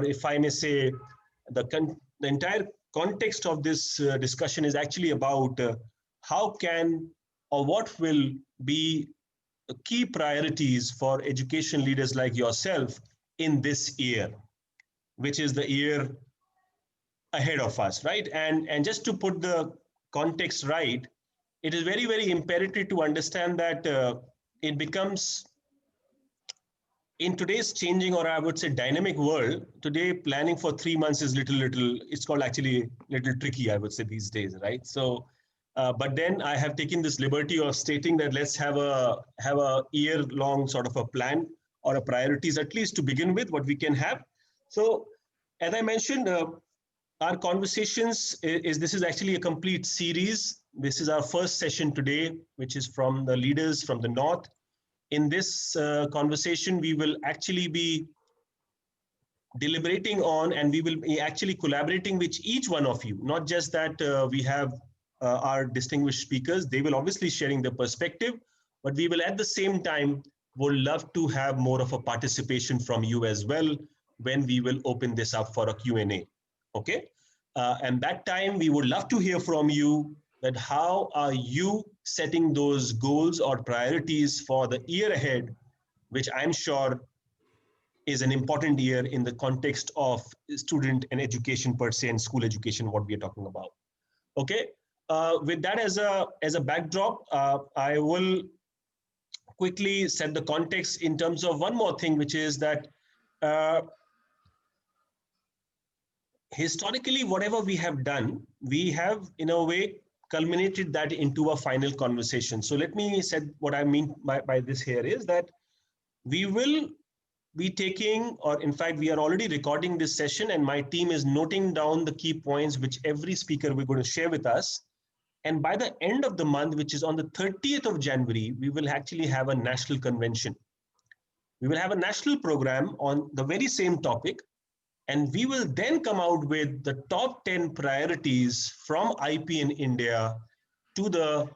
if I may say, the entire context of this discussion is actually about how can or what will be key priorities for education leaders like yourself in this year, which is the year ahead of us, right? And just to put the context right, it is very, very imperative to understand that it becomes, in today's changing, or I would say dynamic world, today planning for 3 months is it's called actually little tricky, I would say these days, right? So, but then I have taken this liberty of stating that let's have a year-long sort of a plan or a priorities, at least to begin with, what we can have. So, as I mentioned, our conversations this is actually a complete series. This is our first session today, which is from the leaders from the North. In this conversation, we will actually be deliberating on, and we will be actually collaborating with each one of you, not just that we have our distinguished speakers. They will obviously sharing their perspective, but we will at the same time would love to have more of a participation from you as well when we will open this up for a Q&A. Okay, and that time we would love to hear from you that how are you setting those goals or priorities for the year ahead, which I'm sure is an important year in the context of student and education per se and school education, what we are talking about. Okay, with that as a backdrop, I will quickly set the context in terms of one more thing, which is that historically, whatever we have done, we have in a way culminated that into a final conversation. So let me say what I mean by this here is that we will be taking, or in fact, we are already recording this session and my team is noting down the key points which every speaker we're going to share with us. And by the end of the month, which is on the 30th of January, we will actually have a national convention. We will have a national program on the very same topic. And we will then come out with the top 10 priorities from IPN India to the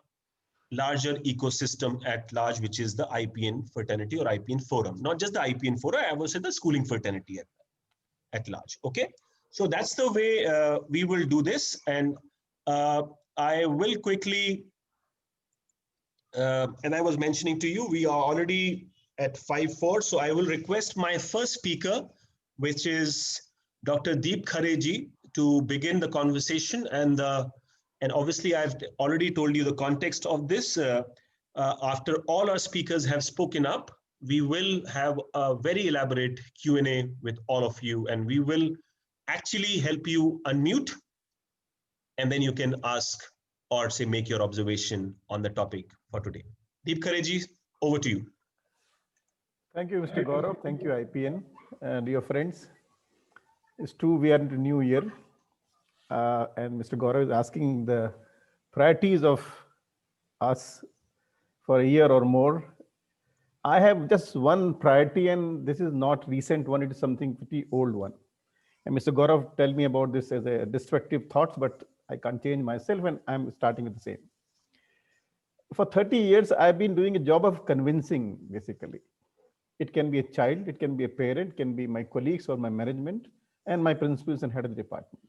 larger ecosystem at large, which is the IPN fraternity or IPN forum, not just the IPN forum, I would say the schooling fraternity at large. Okay, so that's the way we will do this. And I will quickly, and I was mentioning to you, we are already at 5:04. So I will request my first speaker, which is Dr. Deep Khare ji, to begin the conversation. And obviously, I've already told you the context of this. After all our speakers have spoken up, we will have a very elaborate Q&A with all of you, and we will actually help you unmute, and then you can ask or say make your observation on the topic for today. Deep Khare ji, over to you. Thank you, Mr. Gaurav. Thank you, IPN. Dear friends, it's true we are in the new year. And Mr. Gaurav is asking the priorities of us for a year or more. I have just one priority, and this is not recent one, it is something pretty old one. And Mr. Gaurav tell me about this as a destructive thoughts, but I can't change myself and I'm starting with the same. For 30 years, I've been doing a job of convincing, basically. It can be a child, it can be a parent, it can be my colleagues or my management, and my principals and head of the departments.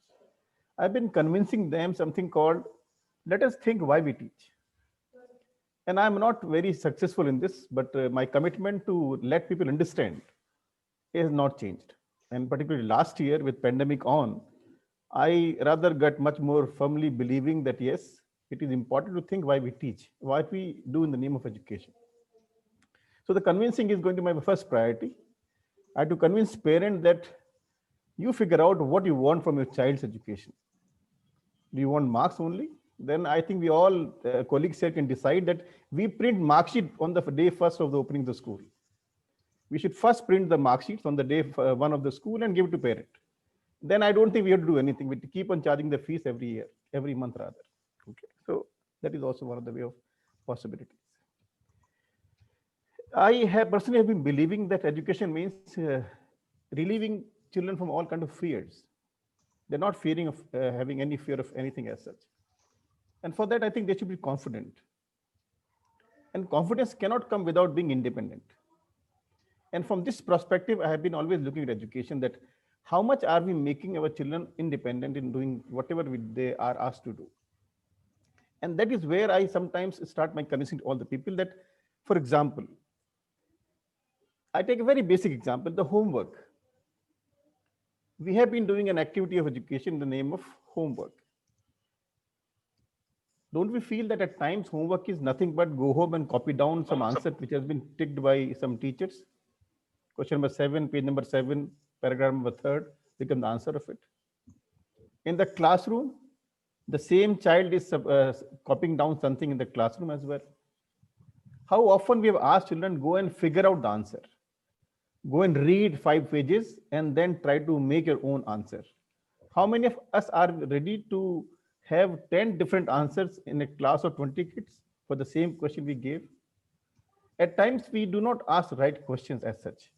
I've been convincing them something called, let us think why we teach. And I'm not very successful in this, but my commitment to let people understand has not changed. And particularly last year with pandemic on, I rather got much more firmly believing that yes, it is important to think why we teach, what we do in the name of education. So the convincing is going to be my first priority. I have to convince parents that you figure out what you want from your child's education. Do you want marks only? Then I think we all colleagues here can decide that we print mark sheet on the day first of the opening of the school. We should first print the mark sheets on the day one of the school and give it to parent. Then I don't think we have to do anything. We keep on charging the fees every year, every month rather. Okay, so that is also one of the way of possibilities. I have personally been believing that education means relieving children from all kinds of fears. They're not fearing of having any fear of anything as such. And for that, I think they should be confident. And confidence cannot come without being independent. And from this perspective, I have been always looking at education, that how much are we making our children independent in doing whatever they are asked to do? And that is where I sometimes start my convincing to all the people that, for example, I take a very basic example, the homework. We have been doing an activity of education in the name of homework. Don't we feel that at times homework is nothing but go home and copy down some answer which has been ticked by some teachers? Question number 7, page number 7, paragraph number 3 becomes the answer of it. In the classroom, the same child is copying down something in the classroom as well. How often we have asked children, go and figure out the answer. Go and read 5 pages and then try to make your own answer. How many of us are ready to have 10 different answers in a class of 20 kids for the same question we gave? At times, we do not ask right questions as such.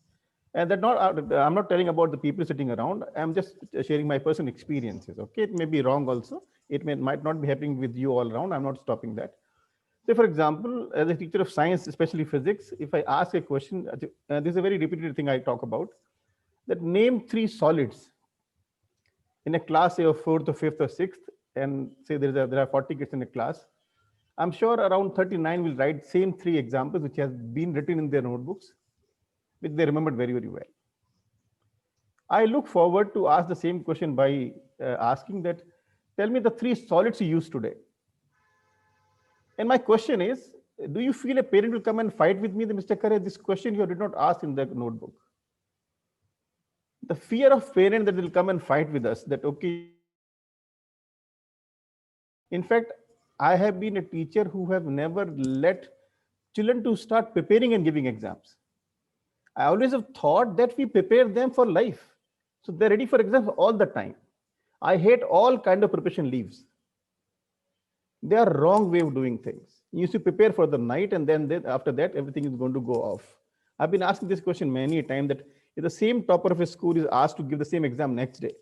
And that I'm not telling about the people sitting around. I'm just sharing my personal experiences. Okay, it may be wrong also. It might not be happening with you all around. I'm not stopping that. Say, for example, as a teacher of science, especially physics, if I ask a question, this is a very repeated thing I talk about, that name 3 solids in a class, say, of 4th or 5th or 6th, and say there are 40 kids in a class, I'm sure around 39 will write same 3 examples which has been written in their notebooks, which they remembered very, very well. I look forward to ask the same question by asking that, tell me the 3 solids you used today. And my question is, do you feel a parent will come and fight with me, that Mr. Khare, this question you did not ask in the notebook? The fear of parent that will come and fight with us, that, okay. In fact, I have been a teacher who have never let children to start preparing and giving exams. I always have thought that we prepare them for life. So they're ready for exams all the time. I hate all kind of preparation leaves. They are wrong way of doing things. You used to prepare for the night, and then after that, everything is going to go off. I've been asking this question many times, that if the same topper of a school is asked to give the same exam next day,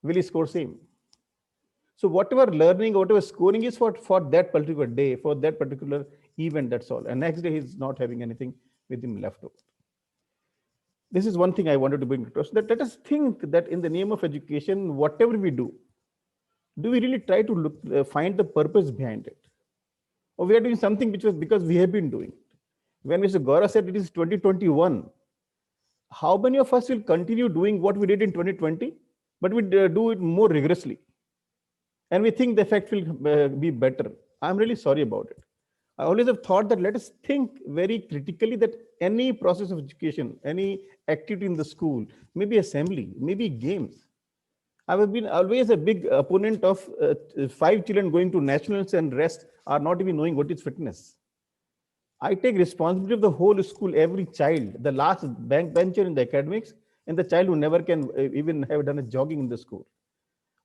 will he score same? So whatever learning, whatever scoring is for that particular day, for that particular event, that's all. And next day, he's not having anything with him left over. This is one thing I wanted to bring across, that let us think that in the name of education, whatever we do we really try to find the purpose behind it? Or we are doing something which was because we have been doing it? When Mr. Gaurav said it is 2021, how many of us will continue doing what we did in 2020, but we do it more rigorously? And we think the effect will be better. I'm really sorry about it. I always have thought that let us think very critically that any process of education, any activity in the school, maybe assembly, maybe games. I have been always a big opponent of 5 children going to nationals and rest are not even knowing what is fitness. I take responsibility of the whole school, every child, the last bencher in the academics, and the child who never can even have done a jogging in the school.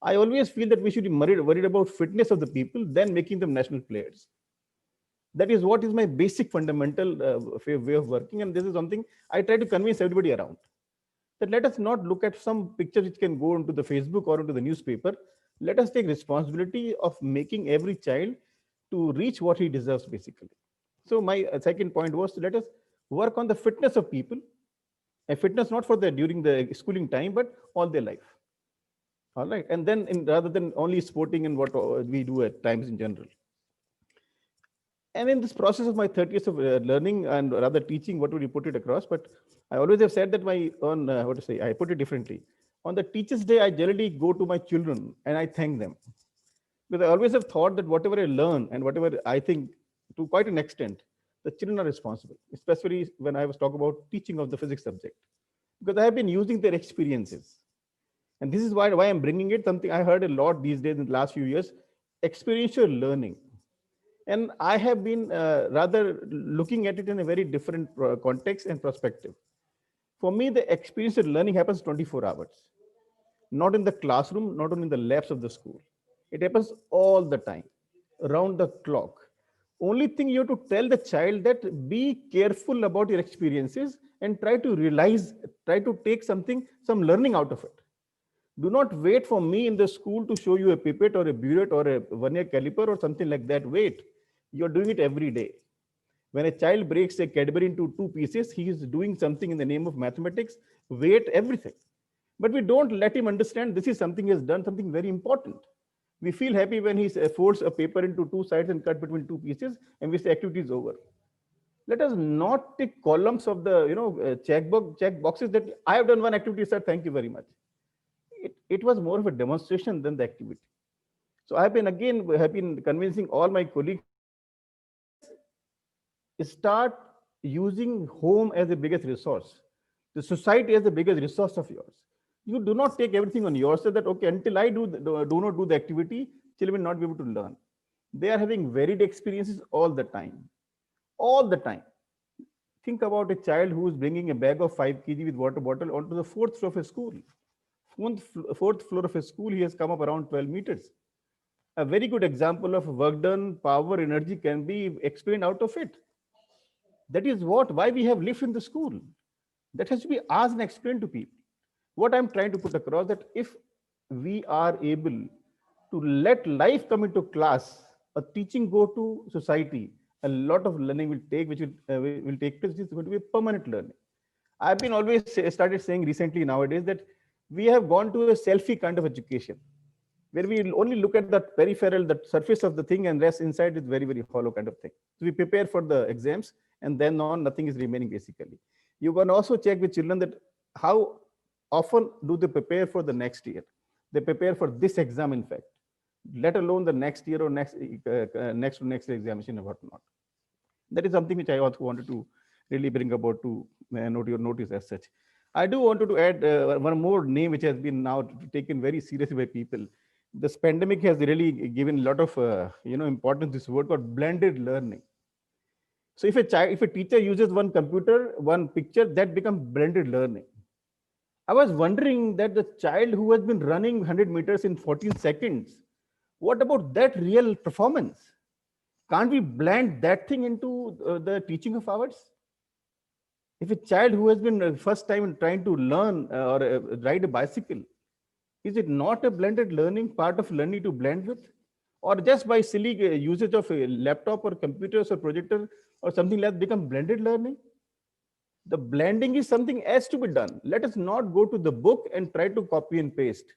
I always feel that we should be worried about fitness of the people, then making them national players. That is what is my basic fundamental way of working. And this is something I try to convince everybody around. That let us not look at some picture which can go into the Facebook or into the newspaper. Let us take responsibility of making every child to reach what he deserves, basically. So my second point was to let us work on the fitness of people, a fitness not for during the schooling time, but all their life. All right, and then rather than only sporting and what we do at times in general. And in this process of my 30 years of learning and rather teaching, what would you put it across? But I always have said that I put it differently. On the Teachers' Day, I generally go to my children and I thank them. Because I always have thought that whatever I learn and whatever I think, to quite an extent, the children are responsible, especially when I was talking about teaching of the physics subject. Because I have been using their experiences. And this is why I'm bringing it, something I heard a lot these days in the last few years, experiential learning. And I have been rather looking at it in a very different context and perspective. For me, the experiential learning happens 24 hours, not in the classroom, not only in the labs of the school. It happens all the time, around the clock. Only thing you have to tell the child that be careful about your experiences and try to realize, try to take some learning out of it. Do not wait for me in the school to show you a pipette or a burette or a vernier caliper or something like that. Wait, you're doing it every day. When a child breaks a Cadbury into 2 pieces, he is doing something in the name of mathematics. Wait everything. But we don't let him understand this is something he has done, something very important. We feel happy when he folds a paper into two sides and cut between two pieces, and we say activity is over. Let us not take columns of the check boxes that I have done one activity, sir, thank you very much. It was more of a demonstration than the activity. So I've been convincing all my colleagues that let us start using home as the biggest resource, the society as the biggest resource of yours. You do not take everything on yourself that, okay, until I do not do the activity, children will not be able to learn. They are having varied experiences all the time. All the time. Think about a child who is bringing a bag of 5 kg with water bottle onto the fourth floor of a school. Fourth floor of a school, he has come up around 12 meters. A very good example of work done, power, energy can be explained out of it. That is why we have lived in the school. That has to be asked and explained to people. What I'm trying to put across that if we are able to let life come into class, a teaching go to society, a lot of learning will take place. It's going to be permanent learning. I've been always started saying recently nowadays that we have gone to a selfie kind of education, where we only look at the peripheral, the surface of the thing, and rest inside is very, very hollow kind of thing. So we prepare for the exams, and then on nothing is remaining basically. You can also check with children that how often do they prepare for the next year. They prepare for this exam, in fact, let alone the next year or next to next examination or whatnot. That is something which I also wanted to really bring about to note your notice as such. I do wanted to add one more name which has been now taken very seriously by people. This pandemic has really given a lot of importance to this word called blended learning. So if a teacher uses one computer, one picture, that becomes blended learning. I was wondering that the child who has been running 100 meters in 14 seconds, what about that real performance? Can't we blend that thing into the teaching of ours? If a child who has been first time trying to learn or ride a bicycle, is it not a blended learning, part of learning to blend with? Or just by silly usage of a laptop or computers or projector or something like that become blended learning? The blending is something has to be done. Let us not go to the book and try to copy and paste.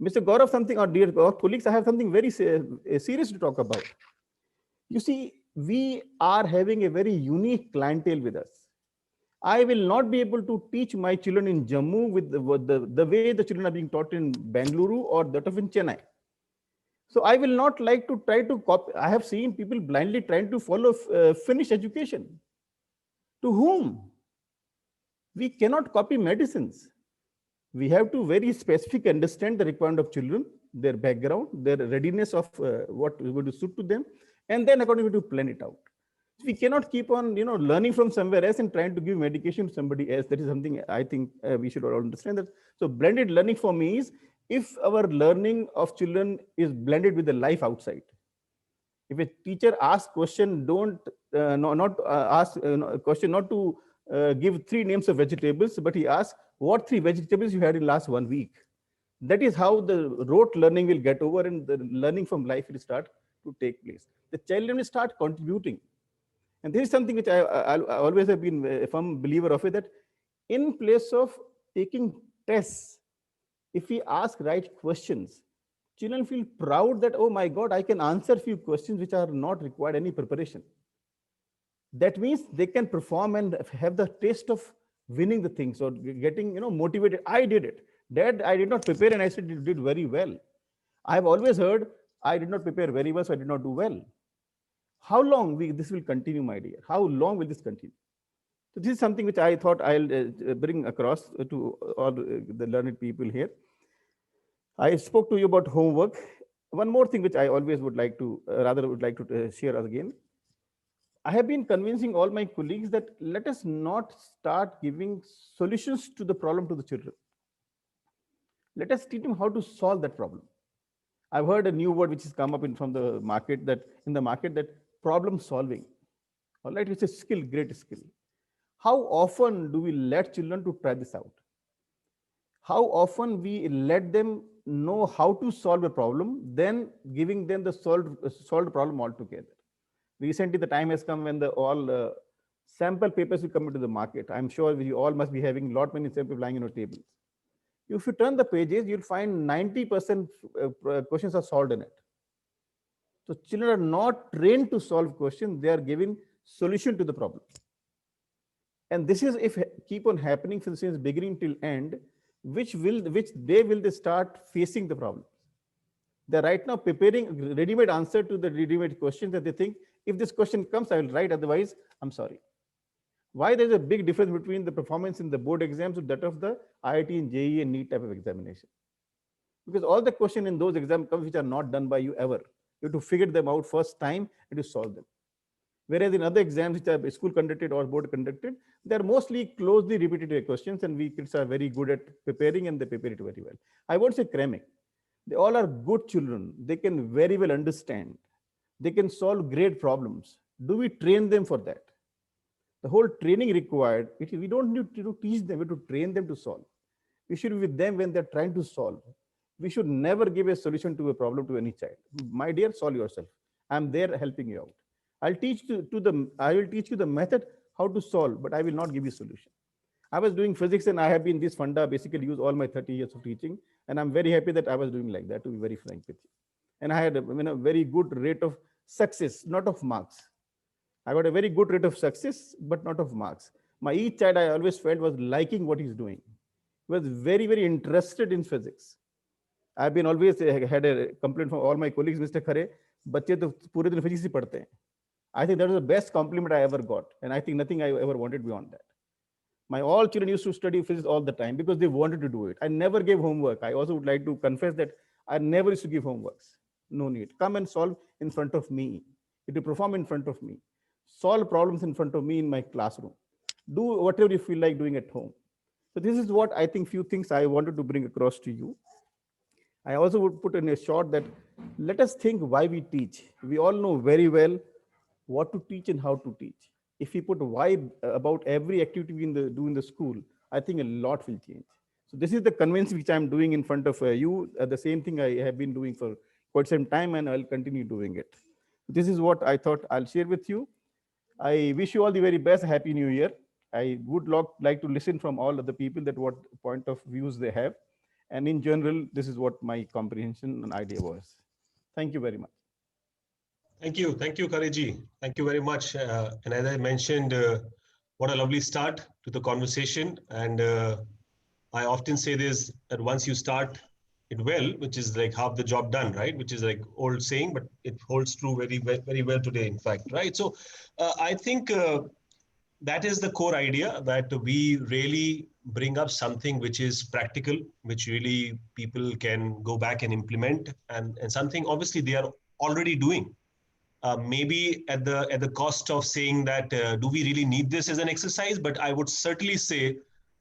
Mr. Gaurav, something, or dear colleagues, I have something very serious to talk about. You see, we are having a very unique clientele with us. I will not be able to teach my children in Jammu with the way the children are being taught in Bengaluru or that of in Chennai. So I will not like to try to copy. I have seen people blindly trying to follow Finnish education. To whom? We cannot copy medicines. We have to very specific understand the requirement of children, their background, their readiness of what is going to suit to them, and then accordingly to plan it out. We cannot keep on learning from somewhere else and trying to give medication to somebody else. That is something I think we should all understand that. So blended learning for me is if our learning of children is blended with the life outside. If a teacher asks question, don't not ask question not to give 3 names of vegetables, but he asks what 3 vegetables you had in last 1 week. That is how the rote learning will get over and the learning from life will start to take place. The child will start contributing. And this is something which I always have been a firm believer of it, that in place of taking tests, if we ask right questions, children feel proud that, oh my God, I can answer few questions which are not required any preparation. That means they can perform and have the taste of winning the things or getting motivated. I did it. Dad, I did not prepare and I said you did very well. I have always heard I did not prepare very well, so I did not do well. How long this will continue, my dear? How long will this continue? So this is something which I thought I'll bring across to all the learned people here. I spoke to you about homework. One more thing which I always would like to, share again. I have been convincing all my colleagues that let us not start giving solutions to the problem to the children. Let us teach them how to solve that problem. I've heard a new word which has come up from the market that problem solving. All right, it's a skill, great skill. How often do we let children to try this out? How often we let them know how to solve a problem, then giving them the solved problem altogether. Recently, the time has come when all sample papers will come into the market. I'm sure you all must be having lot many sample lying on your tables. If you turn the pages, you'll find 90% questions are solved in it. So children are not trained to solve questions, they are giving solution to the problem. And this is if keep on happening since beginning till end, which day will they start facing the problem? They're right now preparing ready-made answer to the ready-made questions that they think, if this question comes, I will write, otherwise, I'm sorry. Why there's a big difference between the performance in the board exams with that of the IIT and JEE and NEET type of examination? Because all the questions in those exams come which are not done by you ever. You have to figure them out first time and to solve them. Whereas in other exams which are school conducted or board conducted, they're mostly closely repetitive questions, and we kids are very good at preparing and they prepare it very well. I won't say cramming. They all are good children. They can very well understand. They can solve great problems. Do we train them for that? The whole training required, we don't need to teach them, we have to train them to solve. We should be with them when they're trying to solve. We should never give a solution to a problem to any child. My dear, solve yourself. I'm there helping you out. I will teach you the method how to solve, but I will not give you solution. I was doing physics and I have been this funda basically use all my 30 years of teaching. And I'm very happy that I was doing like that, to be very frank with you. And I had a very good rate of success, not of marks. I got a very good rate of success, but not of marks. My each child I always felt was liking what he's doing. He was very, very interested in physics. I've been always had a complaint from all my colleagues, Mr. Khare, बच्चे तो पूरे दिन physics ही पढ़ते हैं. I think that was the best compliment I ever got. And I think nothing I ever wanted beyond that. My all children used to study physics all the time because they wanted to do it. I never gave homework. I also would like to confess that I never used to give homeworks. No need. Come and solve in front of me. It will perform in front of me. Solve problems in front of me in my classroom. Do whatever you feel like doing at home. So this is what I think few things I wanted to bring across to you. I also would put in a short that let us think why we teach. We all know very well what to teach and how to teach. If we put why about every activity we do in the school, I think a lot will change. So this is the convince which I'm doing in front of you. The same thing I have been doing for quite some time, and I'll continue doing it. This is what I thought I'll share with you. I wish you all the very best. Happy New Year. I would like to listen from all of the people that what point of views they have. And in general, this is what my comprehension and idea was. Thank you very much. Thank you, Khareji. Thank you very much. And as I mentioned, what a lovely start to the conversation. And I often say this, that once you start it well, which is like half the job done, right? Which is like old saying, but it holds true very well today, in fact, right? So I think that is the core idea, that we really bring up something which is practical, which really people can go back and implement, and something obviously they are already doing. Maybe at the cost of saying that, do we really need this as an exercise? But I would certainly say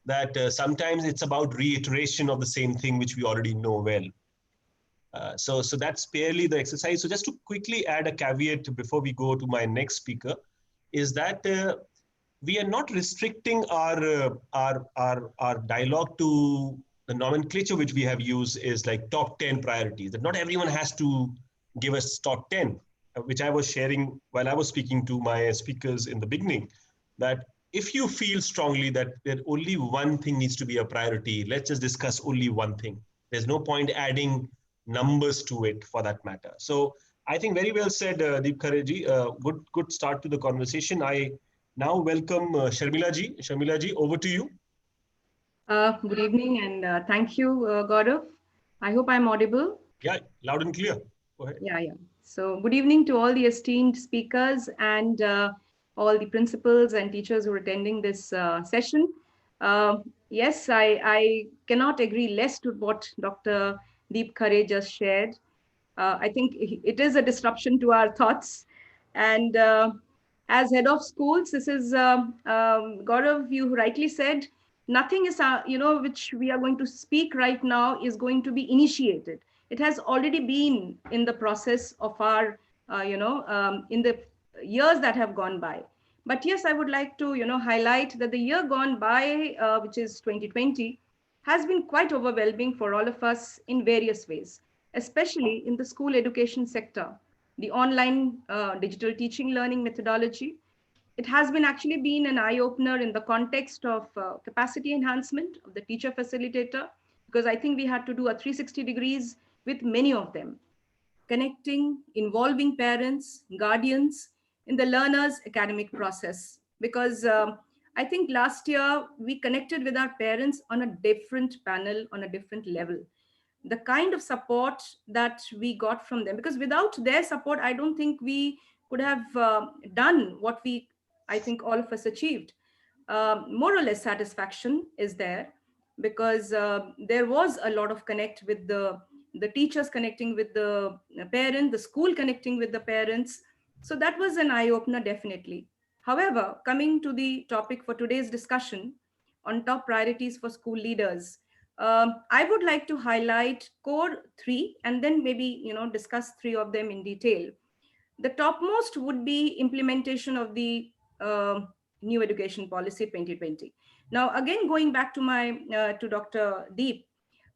that sometimes it's about reiteration of the same thing which we already know well. So that's barely the exercise. So just to quickly add a caveat before we go to my next speaker, is that we are not restricting our dialogue to the nomenclature which we have used is like top 10 priorities. That not everyone has to give us top 10. Which I was sharing while I was speaking to my speakers in the beginning, that if you feel strongly that only one thing needs to be a priority, let's just discuss only one thing. There's no point adding numbers to it for that matter. So I think very well said, Deep Khareji. Good start to the conversation. I now welcome Sharmila ji. Sharmila ji, over to you. Good evening, and thank you, Gaurav. I hope I'm audible. Yeah, loud and clear. Go ahead. Yeah. So good evening to all the esteemed speakers and all the principals and teachers who are attending this session. Yes, I cannot agree less to what Dr. Deep Khare just shared. I think it is a disruption to our thoughts. And as head of schools, this is, Gaurav, you rightly said, nothing is, which we are going to speak right now is going to be initiated. It has already been in the process of our, in the years that have gone by. But yes, I would like to, highlight that the year gone by, which is 2020, has been quite overwhelming for all of us in various ways, especially in the school education sector. The online digital teaching learning methodology, it has been actually been an eye-opener in the context of capacity enhancement of the teacher facilitator, because I think we had to do a 360 degrees with many of them, connecting, involving parents, guardians in the learner's academic process. Because I think last year we connected with our parents on a different panel, on a different level. The kind of support that we got from them, because without their support, I don't think we could have done what I think all of us achieved. More or less satisfaction is there, because there was a lot of connect with the teachers connecting with the parent, the school connecting with the parents. So that was an eye opener, definitely. However, coming to the topic for today's discussion on top priorities for school leaders, I would like to highlight core three and then maybe discuss three of them in detail. The topmost would be implementation of the new education policy 2020. Now, again, going back to to Dr. Deep,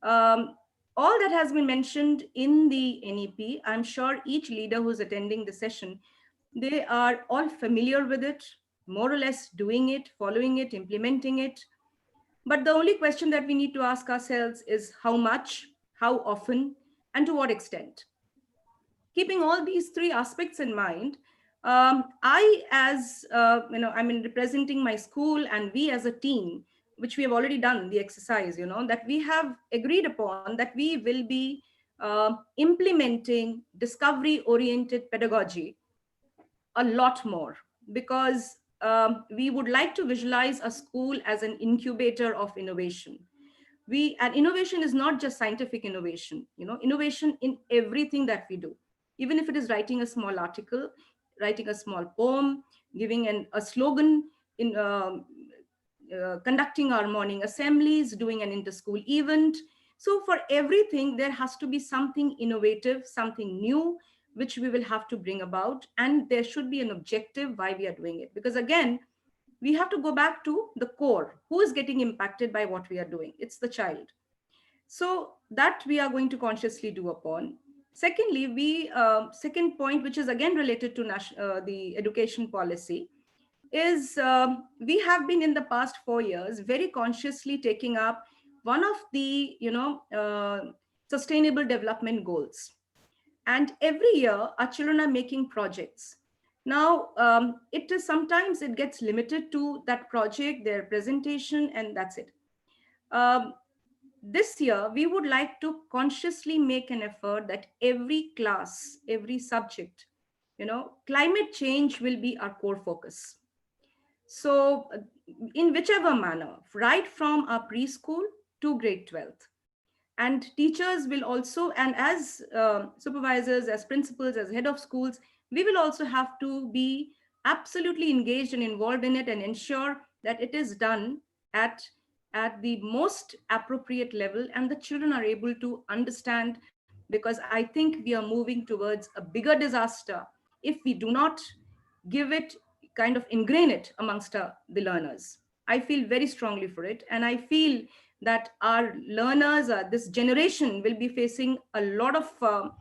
all that has been mentioned in the NEP, I'm sure each leader who's attending the session, they are all familiar with it, more or less doing it, following it, implementing it. But the only question that we need to ask ourselves is how much, how often, and to what extent. Keeping all these three aspects in mind, I, as I mean, representing my school, and we as a team, which we have already done the exercise, that we have agreed upon that we will be implementing discovery-oriented pedagogy a lot more, because we would like to visualize a school as an incubator of innovation. And innovation is not just scientific innovation, innovation in everything that we do, even if it is writing a small article, writing a small poem, giving a slogan, in conducting our morning assemblies, doing an inter-school event. So for everything, there has to be something innovative, something new, which we will have to bring about. And there should be an objective why we are doing it. Because again, we have to go back to the core. Who is getting impacted by what we are doing? It's the child. So that we are going to consciously do upon. Secondly, second point, which is again related to the education policy, is we have been in the past 4 years very consciously taking up one of the sustainable development goals. And every year our children are making projects. Now, it is sometimes it gets limited to that project, their presentation, and that's it. This year, we would like to consciously make an effort that every class, every subject, climate change will be our core focus. So in whichever manner, right from our preschool to grade 12th. And teachers will also, and as supervisors, as principals, as head of schools, we will also have to be absolutely engaged and involved in it and ensure that it is done at the most appropriate level and the children are able to understand, because I think we are moving towards a bigger disaster if we do not give it, kind of ingrain it amongst the learners. I feel very strongly for it. And I feel that our learners, this generation will be facing a lot of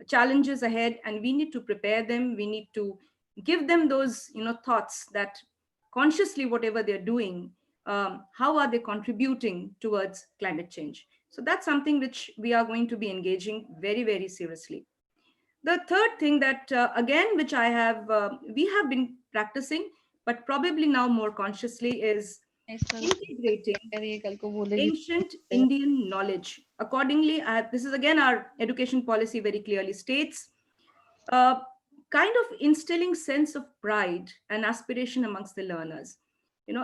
challenges ahead, and we need to prepare them. We need to give them those thoughts that consciously whatever they're doing, how are they contributing towards climate change. So that's something which we are going to be engaging very, very seriously. The third thing that again, which we have been practicing, but probably now more consciously, is integrating ancient Indian knowledge. Accordingly, this is again our education policy very clearly states, kind of instilling sense of pride and aspiration amongst the learners.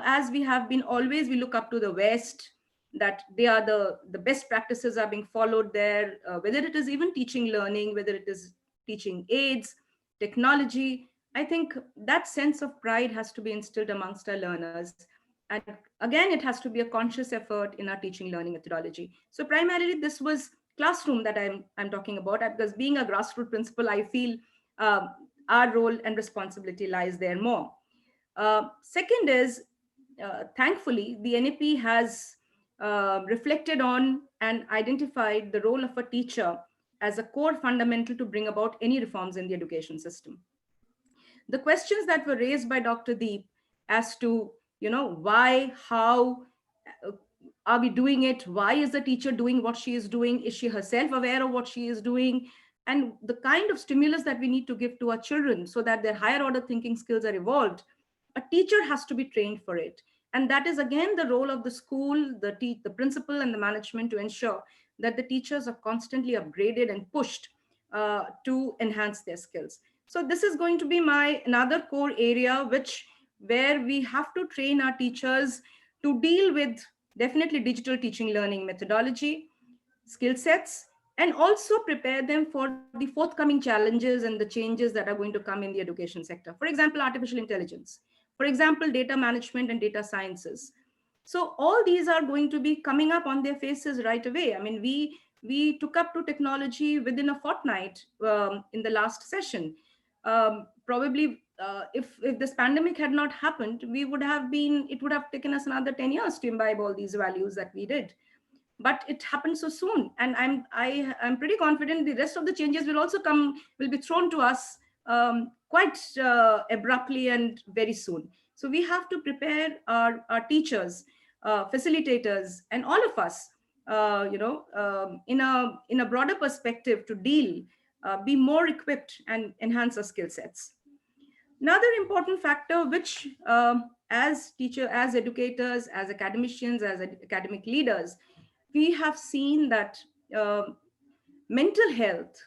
As we have been always, we look up to the West, that they are the best practices are being followed there, whether it is even teaching learning, whether it is teaching aids, technology. I think that sense of pride has to be instilled amongst our learners. And again, it has to be a conscious effort in our teaching learning methodology. So primarily, this was classroom that I'm talking about, because being a grassroots principal, I feel our role and responsibility lies there more. Second is, thankfully, the NEP has reflected on and identified the role of a teacher as a core fundamental to bring about any reforms in the education system. The questions that were raised by Dr. Deep as to, why, how, Are we doing it? Why is the teacher doing what she is doing? Is she herself aware of what she is doing? And the kind of stimulus that we need to give to our children so that their higher order thinking skills are evolved, a teacher has to be trained for it. And that is again the role of the school, the principal and the management to ensure that the teachers are constantly upgraded and pushed to enhance their skills. So this is going to be my another core area, which where we have to train our teachers to deal with definitely digital teaching learning methodology, skill sets, and also prepare them for the forthcoming challenges and the changes that are going to come in the education sector. For example, artificial intelligence, for example, data management and data sciences. So all these are going to be coming up on their faces right away. I mean, we took up to technology within a fortnight in the last session. Probably, if this pandemic had not happened, we would have been, it would have taken us another 10 years to imbibe all these values that we did. But it happened so soon, and I'm pretty confident the rest of the changes will also come, will be thrown to us quite abruptly and very soon. So we have to prepare our teachers, facilitators, and all of us, in a broader perspective to deal, be more equipped and enhance our skill sets. Another important factor, which as teacher, as educators, as academicians, as academic leaders, we have seen that uh, mental health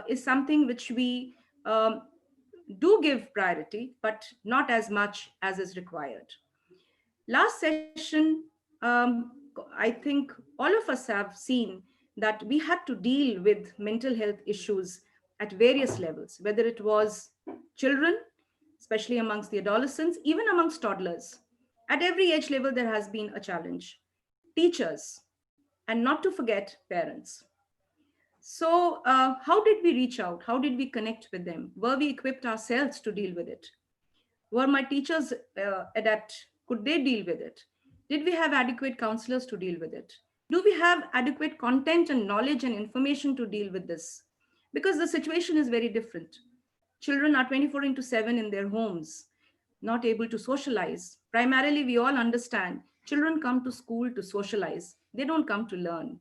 is something which we do give priority, but not as much as is required. Last session, I think all of us have seen that we had to deal with mental health issues at various levels, whether it was children, especially amongst the adolescents, even amongst toddlers. At every age level, there has been a challenge. Teachers, and not to forget parents. So, how did we reach out? How did we connect with them? Were we equipped ourselves to deal with it? Were my teachers adept? Could they deal with it? Did we have adequate counselors to deal with it? Do we have adequate content and knowledge and information to deal with this? Because the situation is very different. Children are 24 into 7 in their homes, not able to socialize. Primarily, we all understand children come to school to socialize, they don't come to learn.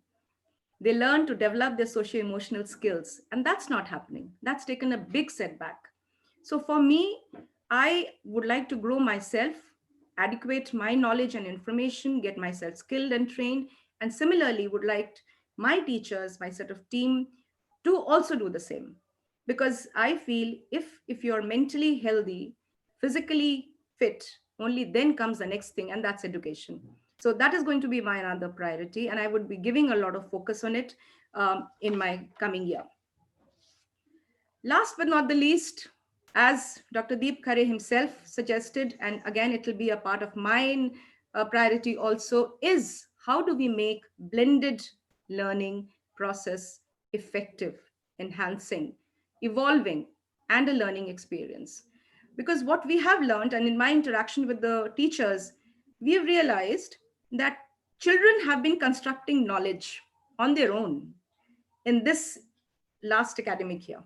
They learn to develop their socio-emotional skills, and that's not happening. That's taken a big setback. So for me, I would like to grow myself, adequate my knowledge and information, get myself skilled and trained, and similarly would like my teachers, my set of team to also do the same. Because I feel if you're mentally healthy, physically fit, only then comes the next thing, and that's education. So that is going to be my another priority, and I would be giving a lot of focus on it in my coming year. Last but not the least, as Dr. Deep Khare himself suggested, and again, it will be a part of my priority also, is how do we make blended learning process effective, enhancing, evolving, and a learning experience. Because what we have learned, and in my interaction with the teachers, we have realized that children have been constructing knowledge on their own in this last academic year.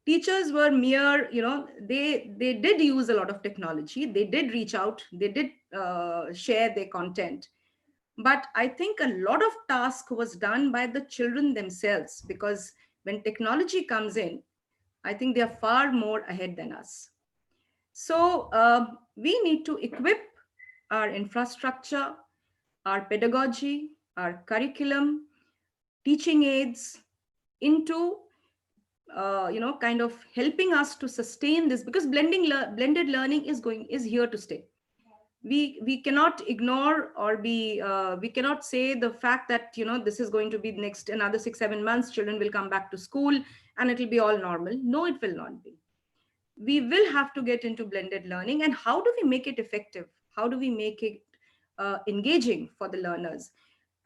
Teachers were mere, they did use a lot of technology, they did reach out, they did share their content, but I think a lot of task was done by the children themselves, because when technology comes in, I think they are far more ahead than us. So we need to equip our infrastructure, our pedagogy, our curriculum, teaching aids into kind of helping us to sustain this, because blended learning is here to stay. We cannot ignore or be we cannot say the fact that this is going to be next another 6-7 months, children will come back to school and it will be all normal. No, it will not be. We will have to get into blended learning. And how do we make it effective? How do we make it engaging for the learners?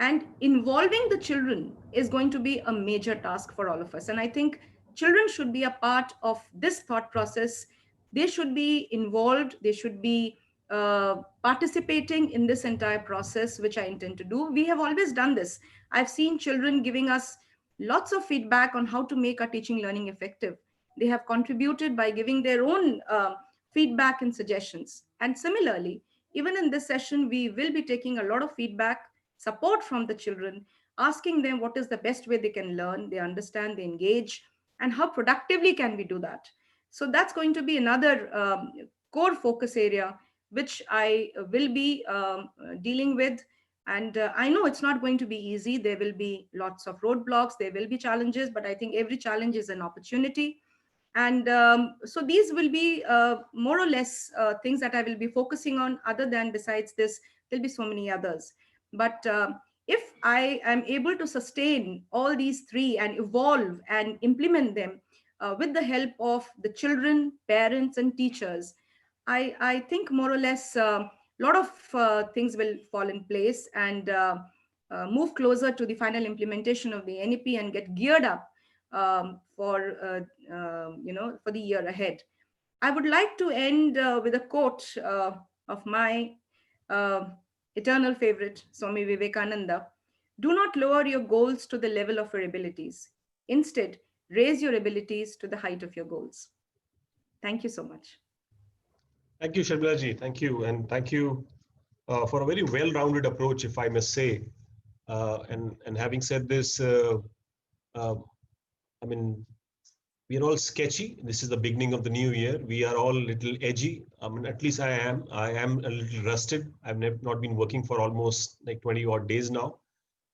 And involving the children is going to be a major task for all of us. And I think children should be a part of this thought process. They should be involved. They should be participating in this entire process, which I intend to do. We have always done this. I've seen children giving us lots of feedback on how to make our teaching learning effective. They have contributed by giving their own feedback and suggestions. And similarly, even in this session, we will be taking a lot of feedback support from the children, asking them what is the best way they can learn, they understand, they engage, and how productively can we do that. So that's going to be another core focus area which I will be dealing with. And I know it's not going to be easy. There will be lots of roadblocks, there will be challenges, but I think every challenge is an opportunity. And so these will be more or less things that I will be focusing on. Other than besides this, there'll be so many others. But if I am able to sustain all these three and evolve and implement them with the help of the children, parents, and teachers, I think more or less a lot of things will fall in place and move closer to the final implementation of the NEP and get geared up for for the year ahead. I would like to end with a quote of my uh, eternal favorite, Swami Vivekananda. Do not lower your goals to the level of your abilities. Instead, raise your abilities to the height of your goals. Thank you so much. Thank you, Sharmila ji. Thank you. And thank you for a very well-rounded approach, if I must say. And having said this, uh, I mean, we are all sketchy. This is the beginning of the new year. We are all a little edgy. I mean, at least I am. I am a little rusted. I've not been working for almost like 20 odd days now.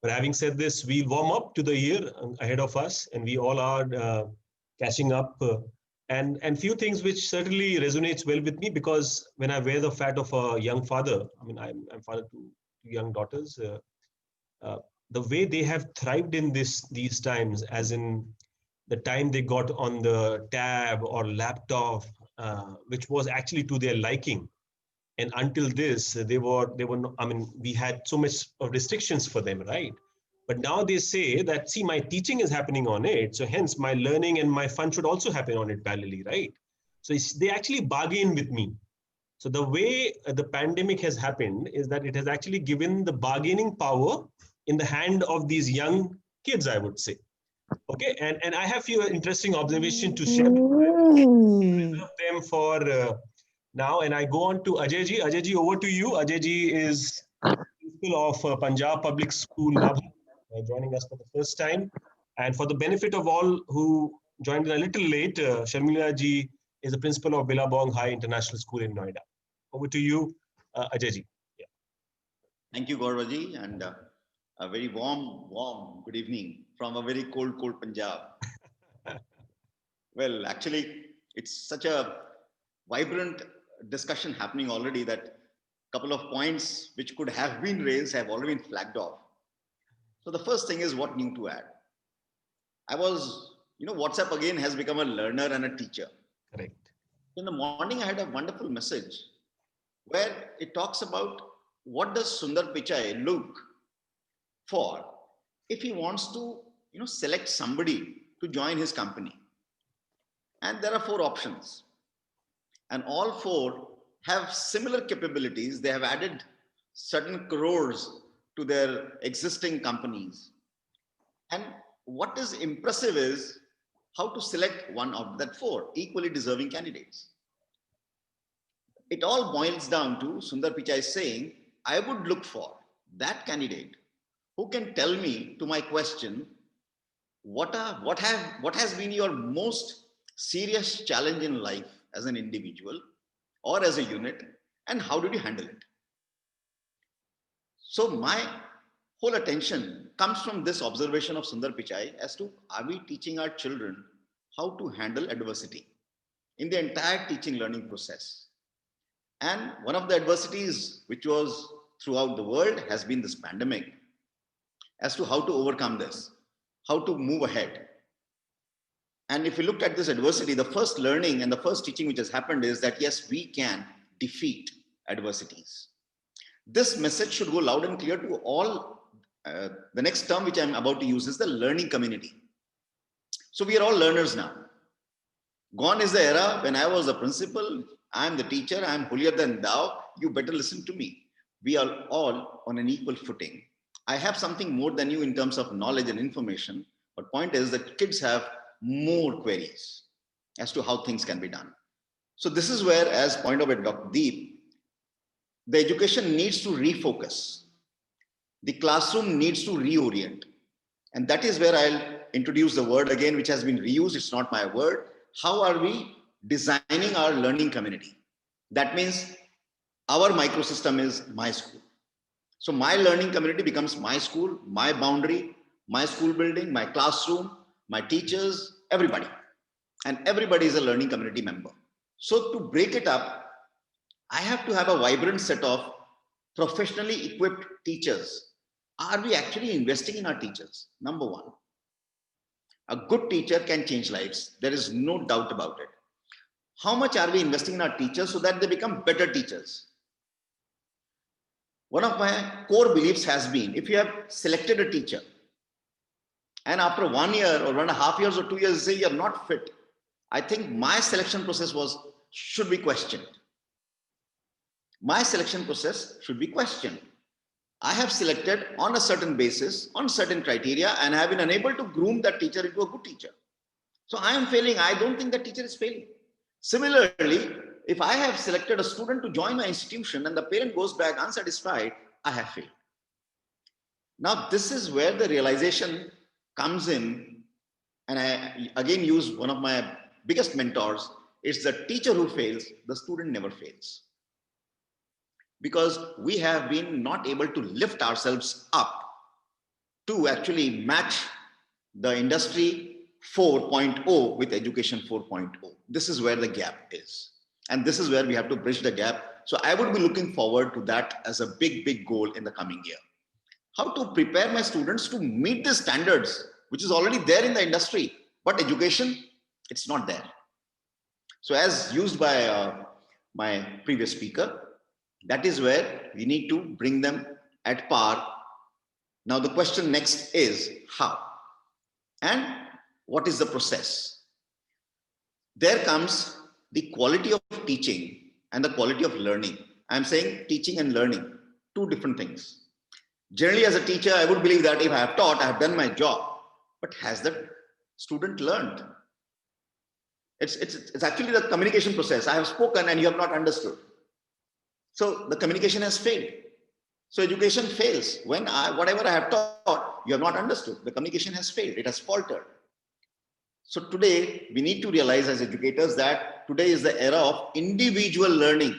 But having said this, we warm up to the year ahead of us, and we all are catching up. And few things which certainly resonates well with me, because when I wear the fat of a young father, I mean, I'm father to two young daughters. The way they have thrived in these times, as in the time they got on the tab or laptop, which was actually to their liking. And until this, they were not, I mean, we had so much of restrictions for them, right? But now they say that, see, my teaching is happening on it, so hence my learning and my fun should also happen on it parallelly, right? So they actually bargain with me. So the way the pandemic has happened is that it has actually given the bargaining power in the hand of these young kids, I would say. Okay, and I have few interesting observations to share. Reserve them for now, and I go on to Ajay ji. Ajay ji, over to you. Ajay ji is principal of Punjab Public School, Nabha, joining us for the first time. And for the benefit of all who joined a little late, Sharmila ji is the principal of Billabong High International School in Noida. Over to you, Ajay ji. Yeah. Thank you, Gaurav, and a very warm good evening from a very cold Punjab. Well, actually, it's such a vibrant discussion happening already that a couple of points which could have been raised have already been flagged off. So the first thing is what new to add. I was, WhatsApp again has become a learner and a teacher. Correct. In the morning, I had a wonderful message where it talks about what does Sundar Pichai look for if he wants to, select somebody to join his company. And there are 4 options. And all 4 have similar capabilities. They have added certain crores to their existing companies. And what is impressive is how to select one of that 4 equally deserving candidates. It all boils down to Sundar Pichai saying, I would look for that candidate who can tell me to my question, what has been your most serious challenge in life as an individual or as a unit, and how did you handle it? So my whole attention comes from this observation of Sundar Pichai as to, are we teaching our children how to handle adversity in the entire teaching learning process? And one of the adversities which was throughout the world has been this pandemic, as to how to overcome this, how to move ahead. And if you look at this adversity, the first learning and the first teaching which has happened is that, yes, we can defeat adversities. This message should go loud and clear to all. The next term which I'm about to use is the learning community. So we are all learners now. Gone is the era when I was the principal, I'm the teacher, I'm holier than thou, you better listen to me. We are all on an equal footing. I have something more than you in terms of knowledge and information, but point is that kids have more queries as to how things can be done. So this is where, as pointed out by Dr. Deep, the education needs to refocus. the classroom needs to reorient. And that is where I'll introduce the word again, which has been reused. It's not my word. How are we designing our learning community? That means our microsystem is my school. So my learning community becomes my school, my boundary, my school building, my classroom, my teachers, everybody. And everybody is a learning community member. So to break it up, I have to have a vibrant set of professionally equipped teachers. Are we actually investing in our teachers? Number one, a good teacher can change lives. There is no doubt about it. How much are we investing in our teachers so that they become better teachers? One of my core beliefs has been, if you have selected a teacher and after 1 year or 1.5 years or 2 years, say you're not fit, I think my selection process should be questioned. My selection process should be questioned. I have selected on a certain basis, on certain criteria, and have been unable to groom that teacher into a good teacher. So I am failing. I don't think that teacher is failing. Similarly, if I have selected a student to join my institution and the parent goes back unsatisfied, I have failed. Now, this is where the realization comes in, and I again use one of my biggest mentors. It's the teacher who fails, the student never fails. Because we have been not able to lift ourselves up to actually match the industry 4.0 with education 4.0. This is where the gap is. And this is where we have to bridge the gap. So I would be looking forward to that as a big, big goal in the coming year. How to prepare my students to meet the standards, which is already there in the industry, but education, it's not there. So as used by my previous speaker, that is where we need to bring them at par. Now the question next is how and what is the process? There comes the quality of teaching and the quality of learning. I'm saying teaching and learning, two different things. Generally as a teacher, I would believe that if I have taught, I have done my job, but has the student learned? It's actually the communication process. I have spoken and you have not understood. So the communication has failed. So education fails. When whatever I have taught, you have not understood. The communication has failed. It has faltered. So today, we need to realize as educators that today is the era of individual learning.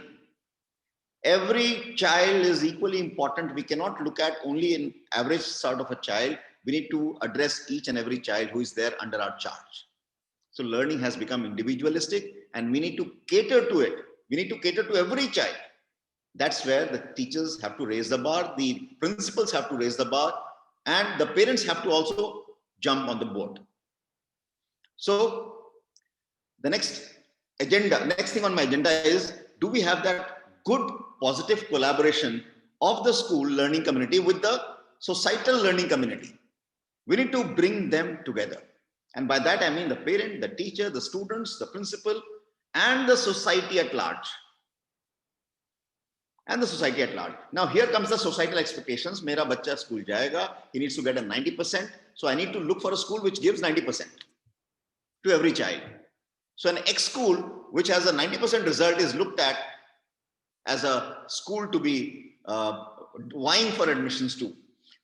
Every child is equally important. We cannot look at only an average sort of a child. We need to address each and every child who is there under our charge. So learning has become individualistic and we need to cater to it. We need to cater to every child. That's where the teachers have to raise the bar, the principals have to raise the bar, and the parents have to also jump on the board. So the next thing on my agenda is, do we have that good, positive collaboration of the school learning community with the societal learning community? We need to bring them together. And by that, I mean the parent, the teacher, the students, the principal, and the society at large. Now here comes the societal expectations. Mera bachcha school jayega, he needs to get a 90%. So I need to look for a school which gives 90% to every child. So an X school which has a 90% result is looked at as a school to be vying for admissions to.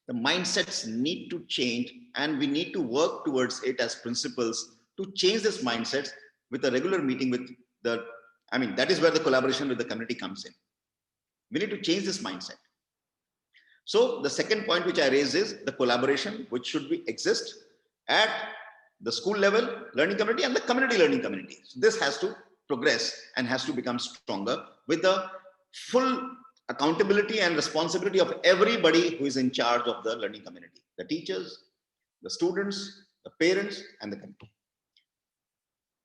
The mindsets need to change and we need to work towards it as principals to change this mindset with a regular meeting with that is where the collaboration with the community comes in. We need to change this mindset. So the second point which I raise is the collaboration which should exist at the school level learning community and the community learning community. So this has to progress and has to become stronger with the full accountability and responsibility of everybody who is in charge of the learning community, the teachers, the students, the parents, and the community.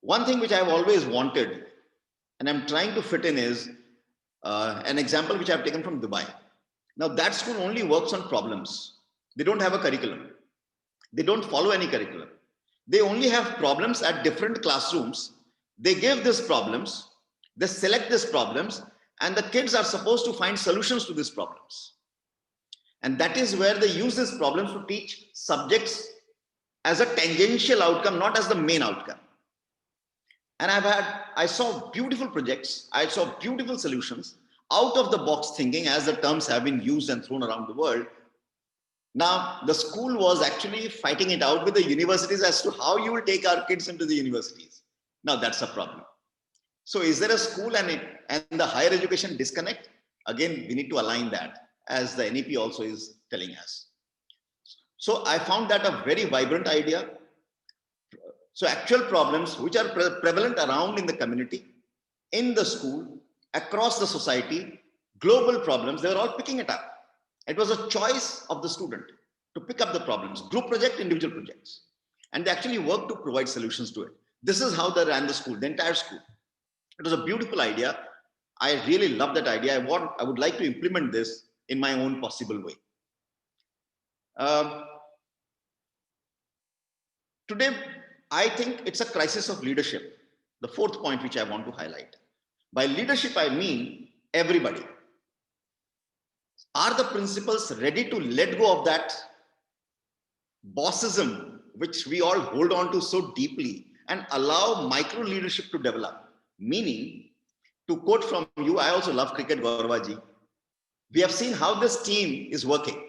One thing which I've always wanted and I'm trying to fit in is an example which I've taken from Dubai. Now that school only works on problems. They don't have a curriculum. They don't follow any curriculum. They only have problems at different classrooms. They give these problems, they select these problems, and the kids are supposed to find solutions to these problems. And that is where they use these problems to teach subjects as a tangential outcome, not as the main outcome. And I saw beautiful projects, I saw beautiful solutions, out of the box thinking, as the terms have been used and thrown around the world. Now, the school was actually fighting it out with the universities as to how you will take our kids into the universities. Now, that's a problem. So is there a school and the higher education disconnect? Again, we need to align that, as the NEP also is telling us. So I found that a very vibrant idea. So actual problems which are prevalent around in the community, in the school, across the society, global problems, they were all picking it up. It was a choice of the student to pick up the problems, group project, individual projects. And they actually worked to provide solutions to it. This is how they ran the school, the entire school. It was a beautiful idea. I really love that idea. I would like to implement this in my own possible way. Today, I think it's a crisis of leadership. The fourth point which I want to highlight. By leadership, I mean everybody. Are the principals ready to let go of that bossism, which we all hold on to so deeply, and allow micro leadership to develop? Meaning, to quote from you, I also love cricket, Gauravaji. We have seen how this team is working.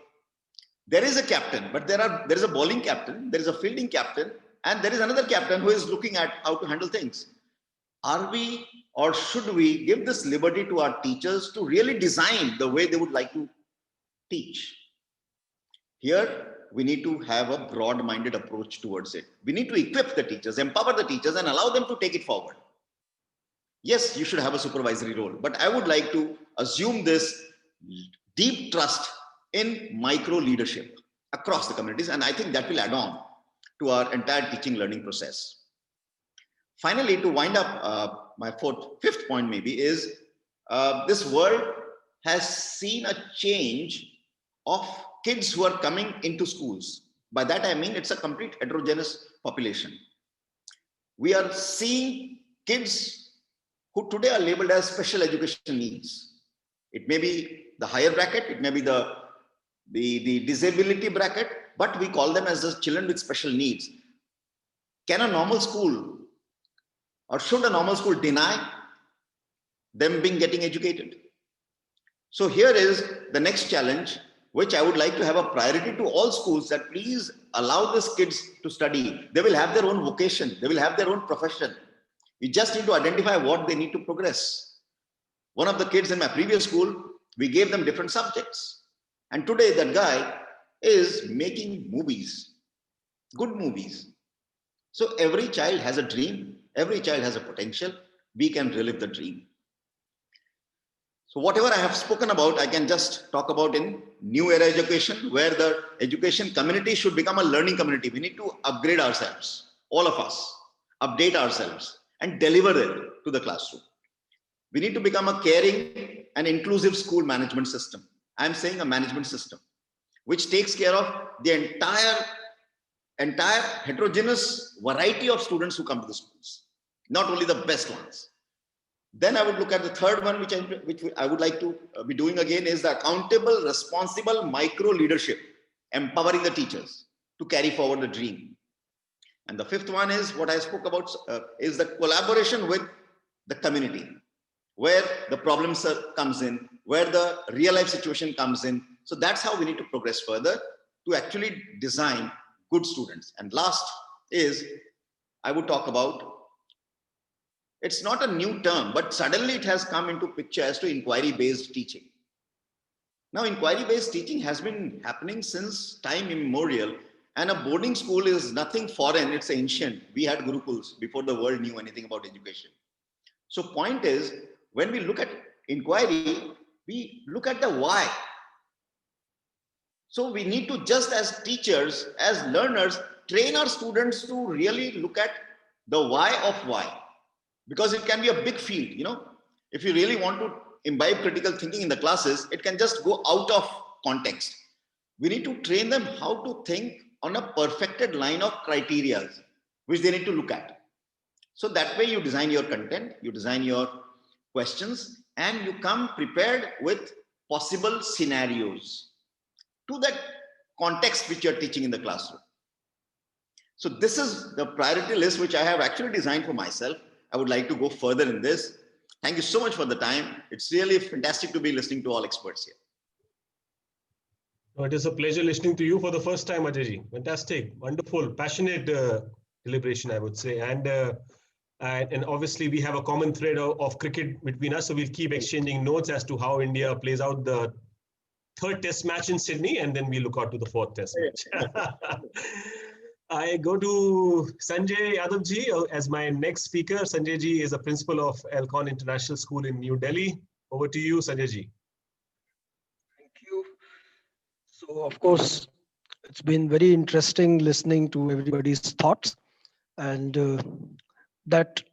There is a captain, but there is a bowling captain, there is a fielding captain, and there is another captain who is looking at how to handle things. Are we, or should we give this liberty to our teachers to really design the way they would like to teach? Here, we need to have a broad-minded approach towards it. We need to equip the teachers, empower the teachers, and allow them to take it forward. Yes, you should have a supervisory role, but I would like to assume this deep trust in micro leadership across the communities, and I think that will add on to our entire teaching learning process. Finally, to wind up, my fifth point maybe is this world has seen a change of kids who are coming into schools. By that I mean it's a complete heterogeneous population. We are seeing kids who today are labeled as special education needs. It may be the higher bracket, it may be the disability bracket, but we call them as the children with special needs. Can a normal school, or should a normal school deny them getting educated? So here is the next challenge, which I would like to have a priority to all schools, that please allow these kids to study. They will have their own vocation. They will have their own profession. You just need to identify what they need to progress. One of the kids in my previous school, we gave them different subjects. And today that guy is making movies, good movies. So every child has a dream. Every child has a potential. We can relive the dream. So whatever I have spoken about, I can just talk about in new era education, where the education community should become a learning community. We need to upgrade ourselves, all of us, update ourselves and deliver it to the classroom. We need to become a caring and inclusive school management system. I'm saying a management system, which takes care of the entire heterogeneous variety of students who come to the schools, not only the best ones. Then I would look at the third one, which I would like to be doing again, is the accountable, responsible micro leadership, empowering the teachers to carry forward the dream. And the fifth one is what I spoke about, is the collaboration with the community, where the problem comes in, where the real life situation comes in. So that's how we need to progress further to actually design good students. And last is, I would talk about, it's not a new term, but suddenly it has come into picture as to inquiry-based teaching. Now, inquiry-based teaching has been happening since time immemorial, and a boarding school is nothing foreign, it's ancient. We had gurukuls before the world knew anything about education. So point is, when we look at inquiry, we look at the why. So we need to, just as teachers, as learners, train our students to really look at the why of why. Because it can be a big field, you know. If you really want to imbibe critical thinking in the classes, it can just go out of context. We need to train them how to think on a perfected line of criteria, which they need to look at. So that way you design your content, you design your questions, and you come prepared with possible scenarios to that context which you're teaching in the classroom. So this is the priority list which I have actually designed for myself. I would like to go further in this. Thank you so much for the time. It's really fantastic to be listening to all experts here. Oh, it is a pleasure listening to you for the first time, Ajay. Fantastic, wonderful, passionate deliberation, I would say. And obviously, we have a common thread of cricket between us. So we'll keep exchanging notes as to how India plays out the third test match in Sydney, and then we look out to the fourth test match. I go to Sanjay Yadav ji as my next speaker. Sanjay ji is a principal of Ahlcon International School in New Delhi. Over to you, Sanjay ji. Thank you. So, of course, it's been very interesting listening to everybody's thoughts, and that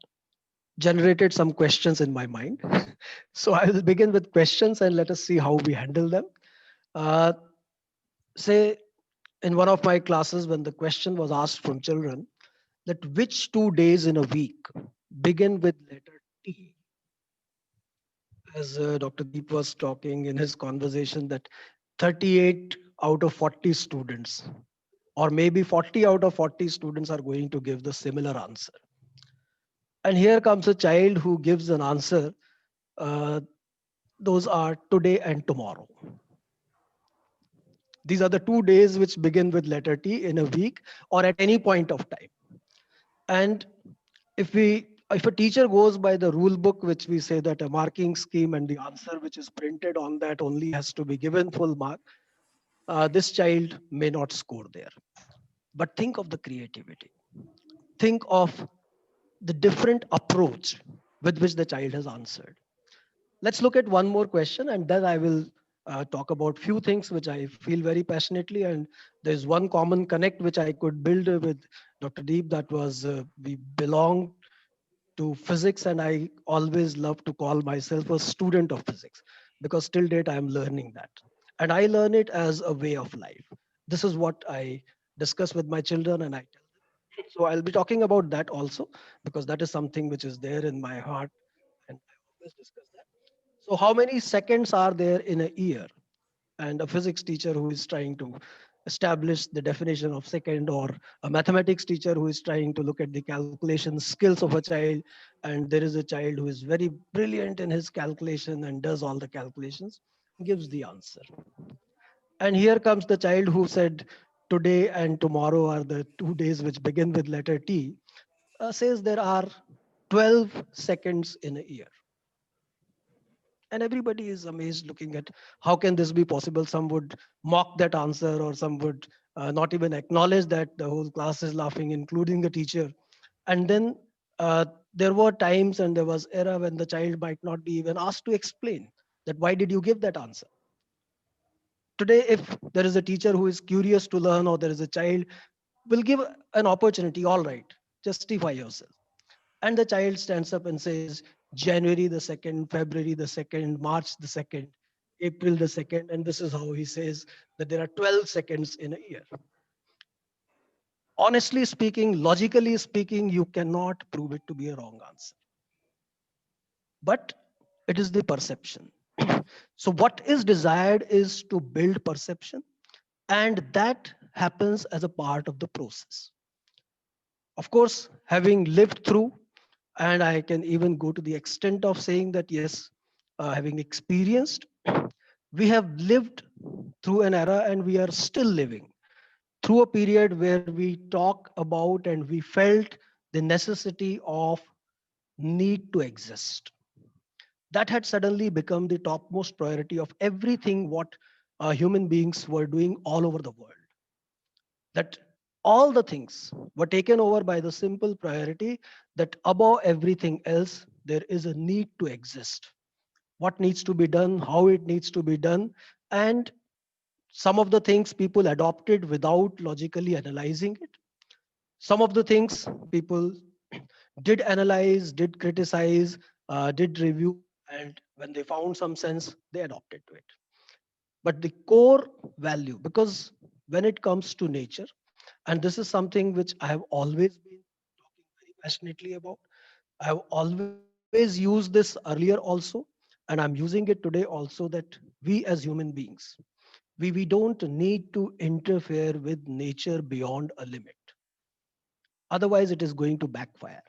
generated some questions in my mind. So, I will begin with questions and let us see how we handle them. Uh, say, in one of my classes, when the question was asked from children, that which 2 days in a week begin with letter T, as Dr. Deep was talking in his conversation, that 38 out of 40 students, or maybe 40 out of 40 students, are going to give the similar answer. And here comes a child who gives an answer. Uh, those are today and tomorrow. These are the 2 days which begin with letter T in a week or at any point of time. And if a teacher goes by the rule book, which we say that a marking scheme and the answer which is printed on that only has to be given full mark, this child may not score there. But think of the creativity. Think of the different approach with which the child has answered. Let's look at one more question, and then I will talk about few things which I feel very passionately. And there's one common connect which I could build with Dr. Deep, that was we belong to physics, and I always love to call myself a student of physics, because till date I am learning that, and I learn it as a way of life. This is what I discuss with my children, and I tell them. So I'll be talking about that also, because that is something which is there in my heart, and I always discuss that. So how many seconds are there in a year? And a physics teacher who is trying to establish the definition of second, or a mathematics teacher who is trying to look at the calculation skills of a child, and there is a child who is very brilliant in his calculation and does all the calculations, gives the answer. And here comes the child who said today and tomorrow are the 2 days which begin with letter T, says there are 12 seconds in a year. And everybody is amazed looking at how can this be possible. Some would mock that answer, or some would not even acknowledge that. The whole class is laughing, including the teacher. And then there were times and there was era when the child might not be even asked to explain that why did you give that answer. Today, if there is a teacher who is curious to learn, or there is a child, will give an opportunity. All right, justify yourself. And the child stands up and says January the 2nd, February the 2nd, March the 2nd, April the 2nd. And this is how he says that there are 12 seconds in a year. Honestly speaking, logically speaking, you cannot prove it to be a wrong answer. But it is the perception. So what is desired is to build perception, and that happens as a part of the process. Of course, having lived through, and I can even go to the extent of saying that, yes, having experienced, we have lived through an era, and we are still living through a period where we talk about and we felt the necessity of need to exist. That had suddenly become the topmost priority of everything what human beings were doing all over the world. That all the things were taken over by the simple priority that above everything else, there is a need to exist. What needs to be done, how it needs to be done, and some of the things people adopted without logically analyzing it. Some of the things people did analyze, did criticize, did review, and when they found some sense, they adopted to it. But the core value, because when it comes to nature, and this is something which I have always been talking very passionately about, I have always used this earlier also, and I'm using it today also, that we as human beings, we don't need to interfere with nature beyond a limit. Otherwise, it is going to backfire.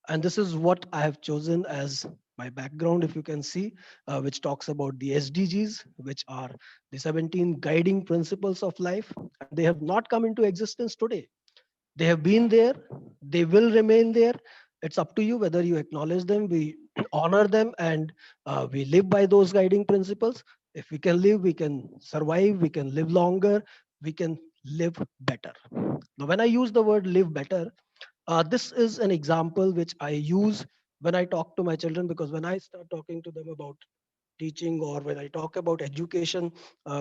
And this is what I have chosen as my background, if you can see, which talks about the SDGs, which are the 17 guiding principles of life. And they have not come into existence today. They have been there, they will remain there. It's up to you whether you acknowledge them, we honor them, and we live by those guiding principles. If we can live, we can survive, we can live longer, we can live better. Now, when I use the word live better, this is an example which I use when I talk to my children, because when I start talking to them about teaching, or when I talk about education,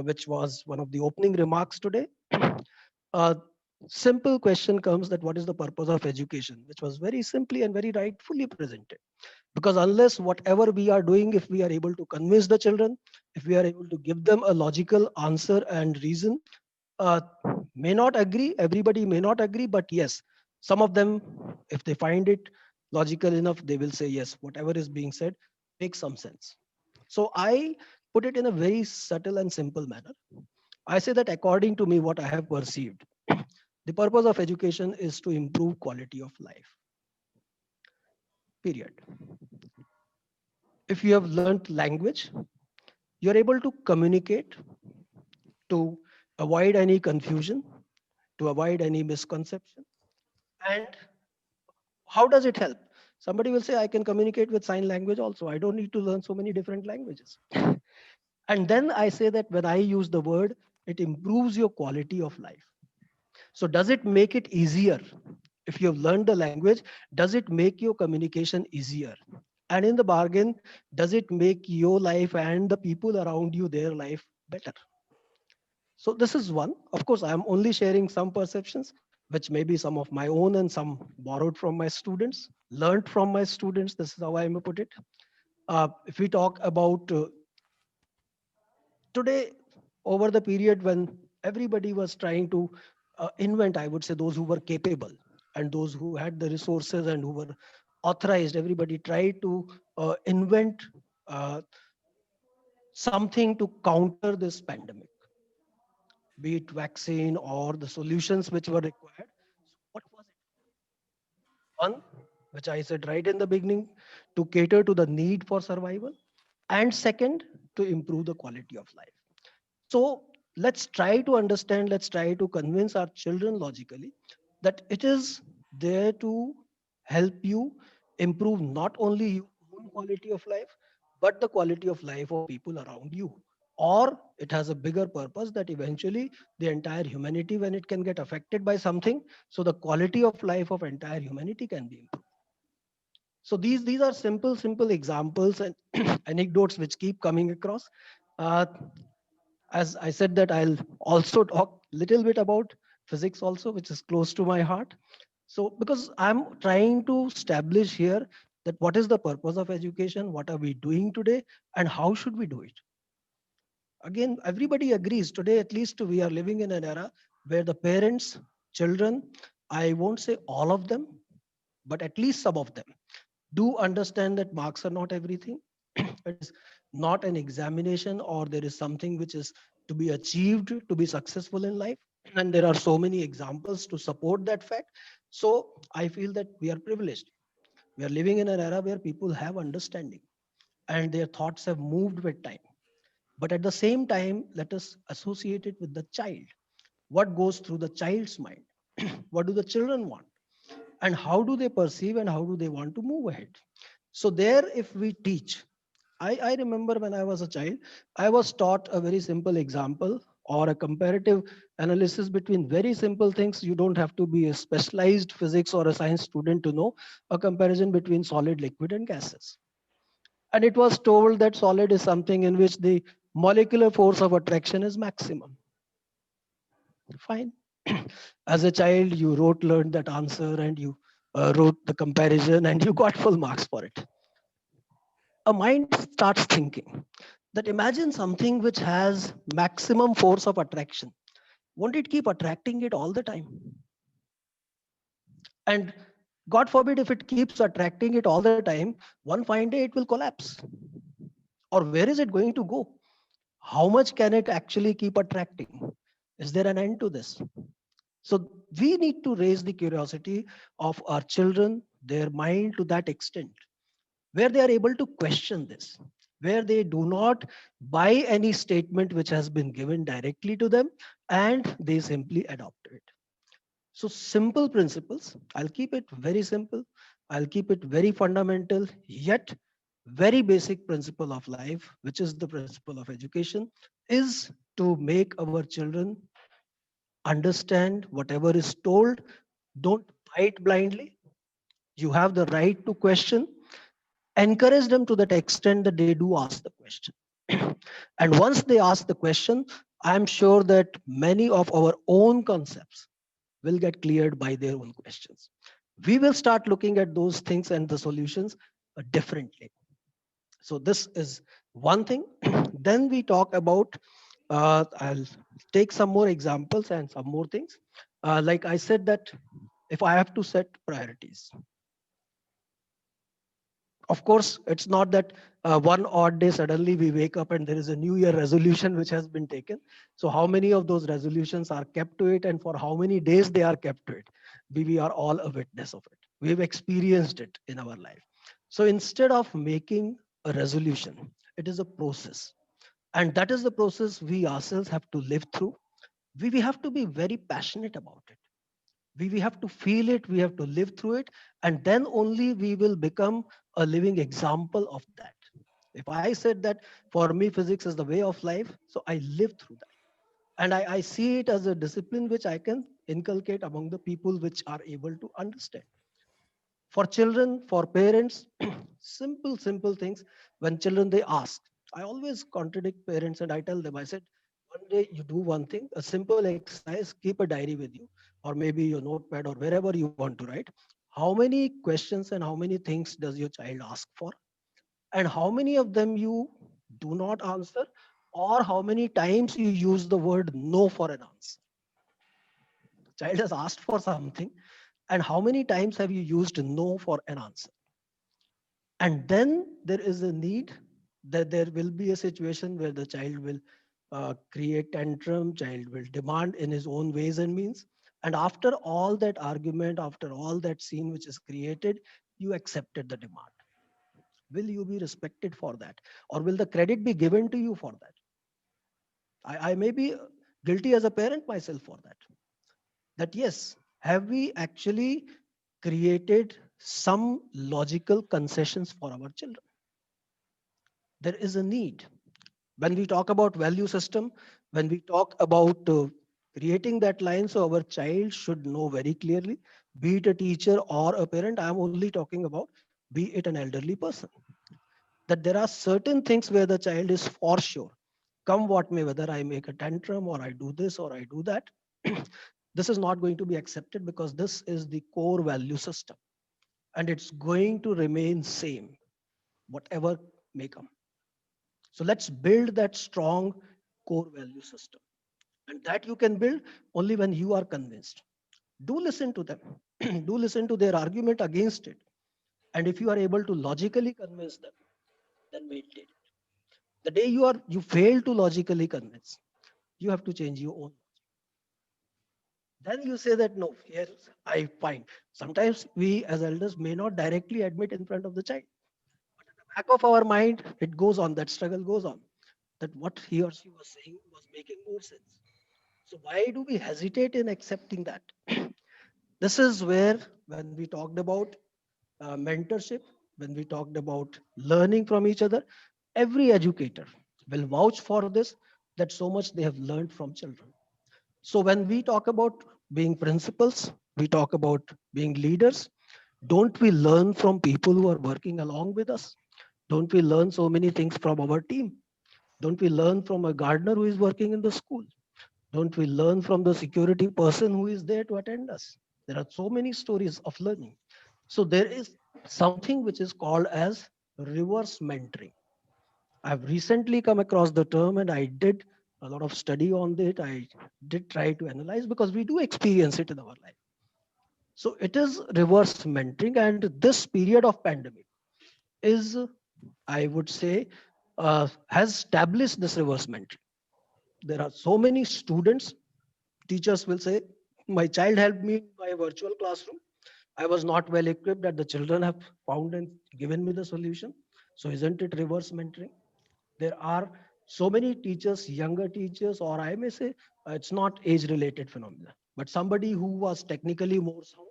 which was one of the opening remarks today, a simple question comes that what is the purpose of education, which was very simply and very rightfully presented. Because unless whatever we are doing, if we are able to convince the children, if we are able to give them a logical answer and reason, uh, may not agree, everybody may not agree, but yes, some of them, if they find it logical enough, they will say yes, whatever is being said makes some sense. So I put it in a very subtle and simple manner. I say that according to me, what I have perceived, the purpose of education is to improve quality of life, period. If you have learned language, you're able to communicate, to avoid any confusion, to avoid any misconception. And how does it help? Somebody will say, I can communicate with sign language also. I don't need to learn so many different languages. And then I say that when I use the word, it improves your quality of life. So does it make it easier? If you have learned the language, does it make your communication easier? And in the bargain, does it make your life and the people around you, their life better? So this is one. Of course, I'm only sharing some perceptions, which may be some of my own and some borrowed from my students, learned from my students. This is how I may put it. If we talk about today, over the period when everybody was trying to invent, I would say those who were capable and those who had the resources and who were authorized, everybody tried to invent uh, something to counter this pandemic, be it vaccine or the solutions which were required. So what was it? One, which I said right in the beginning, to cater to the need for survival, and second, to improve the quality of life. So let's try to understand, let's try to convince our children logically that it is there to help you improve not only your own quality of life, but the quality of life of people around you. Or it has a bigger purpose that eventually the entire humanity, when it can get affected by something, so the quality of life of entire humanity can be improved. So these are simple examples and anecdotes which keep coming across. Uh, as I said that I'll also talk a little bit about physics also, which is close to my heart. So because I'm trying to establish here that what is the purpose of education, what are we doing today, and how should we do it? Again, everybody agrees today, at least we are living in an era where the parents, children, I won't say all of them, but at least some of them do understand that marks are not everything. It is not an examination, or there is something which is to be achieved to be successful in life. And there are so many examples to support that fact. So I feel that we are privileged. We are living in an era where people have understanding and their thoughts have moved with time. But at the same time, let us associate it with the child. What goes through the child's mind? What do the children want? And how do they perceive and how do they want to move ahead? So there, if we teach, I remember when I was a child, I was taught a very simple example or a comparative analysis between very simple things. You don't have to be a specialized physics or a science student to know a comparison between solid, liquid, and gases. And it was told that solid is something in which the molecular force of attraction is maximum. Fine. As a child, you learned that answer, and you wrote the comparison, and you got full marks for it. A mind starts thinking that imagine something which has maximum force of attraction. Won't it keep attracting it all the time? And God forbid, if it keeps attracting it all the time, one fine day it will collapse. Or where is it going to go? How much can it actually keep attracting? Is there an end to this? So we need to raise the curiosity of our children, their mind to that extent. where they are able to question this, where they do not buy any statement which has been given directly to them and they simply adopt it. So simple principles, I'll keep it very simple. I'll keep it very fundamental, yet very basic principle of life, which is the principle of education, is to make our children understand whatever is told. Don't buy it blindly. You have the right to question. Encourage them to that extent that they do ask the question. And once they ask the question, I'm sure that many of our own concepts will get cleared by their own questions. We will start looking at those things and the solutions differently. So this is one thing. Then we talk about, I'll take some more examples and some more things. Like I said that if I have to set priorities, of course, it's not that one odd day suddenly we wake up and there is a new year resolution which has been taken. So how many of those resolutions are kept to it and for how many days they are kept to it? We are all a witness of it. We've experienced it in our life. So instead of making a resolution, it is a process. And that is the process we ourselves have to live through. We have to be very passionate about it. We have to feel it, we have to live through it, and then only we will become a living example of that. If I said that for me physics is the way of life, so I live through that, and I see it as a discipline which I can inculcate among the people which are able to understand. For children, for parents, simple things. When children they ask, I always contradict parents and I tell them, I said, one day you do one thing, a simple exercise, keep a diary with you, or maybe your notepad or wherever you want to write. How many questions and how many things does your child ask for? And how many of them you do not answer? Or how many times you use the word no for an answer? The child has asked for something, and how many times have you used no for an answer? And then there is a need that there will be a situation where the child will create tantrum, child will demand in his own ways and means. And after all that argument, after all that scene which is created, you accepted the demand. Will you be respected for that? Or will the credit be given to you for that? I may be guilty as a parent myself for that. That yes, have we actually created some logical concessions for our children? There is a need. When we talk about value system, when we talk about creating that line, so our child should know very clearly, be it a teacher or a parent, I am only talking about, be it an elderly person, that there are certain things where the child is for sure, come what may, whether I make a tantrum or I do this or I do that, this is not going to be accepted because this is the core value system and it's going to remain same, whatever may come. So let's build that strong core value system. And that you can build only when you are convinced. Do listen to them. Do listen to their argument against it. And if you are able to logically convince them, then maintain it. The day you fail to logically convince, you have to change your own. Then you say that no, here I find. Sometimes we as elders may not directly admit in front of the child. But at the back of our mind, it goes on, that struggle goes on. That what he or she was saying was making more sense. So why do we hesitate in accepting that? This is where, when we talked about mentorship, when we talked about learning from each other, every educator will vouch for this, that so much they have learned from children. So when we talk about being principals, we talk about being leaders, don't we learn from people who are working along with us? Don't we learn so many things from our team? Don't we learn from a gardener who is working in the school? Don't we learn from the security person who is there to attend us? There are so many stories of learning. So there is something which is called as reverse mentoring. I've recently come across the term and I did a lot of study on it. I did try to analyze because we do experience it in our life. So it is reverse mentoring, and this period of pandemic is, I would say, has established this reverse mentoring. There are so many students, teachers will say, my child helped me in my virtual classroom. I was not well equipped, that the children have found and given me the solution. So isn't it reverse mentoring? There are so many teachers, younger teachers, or I may say it's not age related phenomena, but somebody who was technically more sound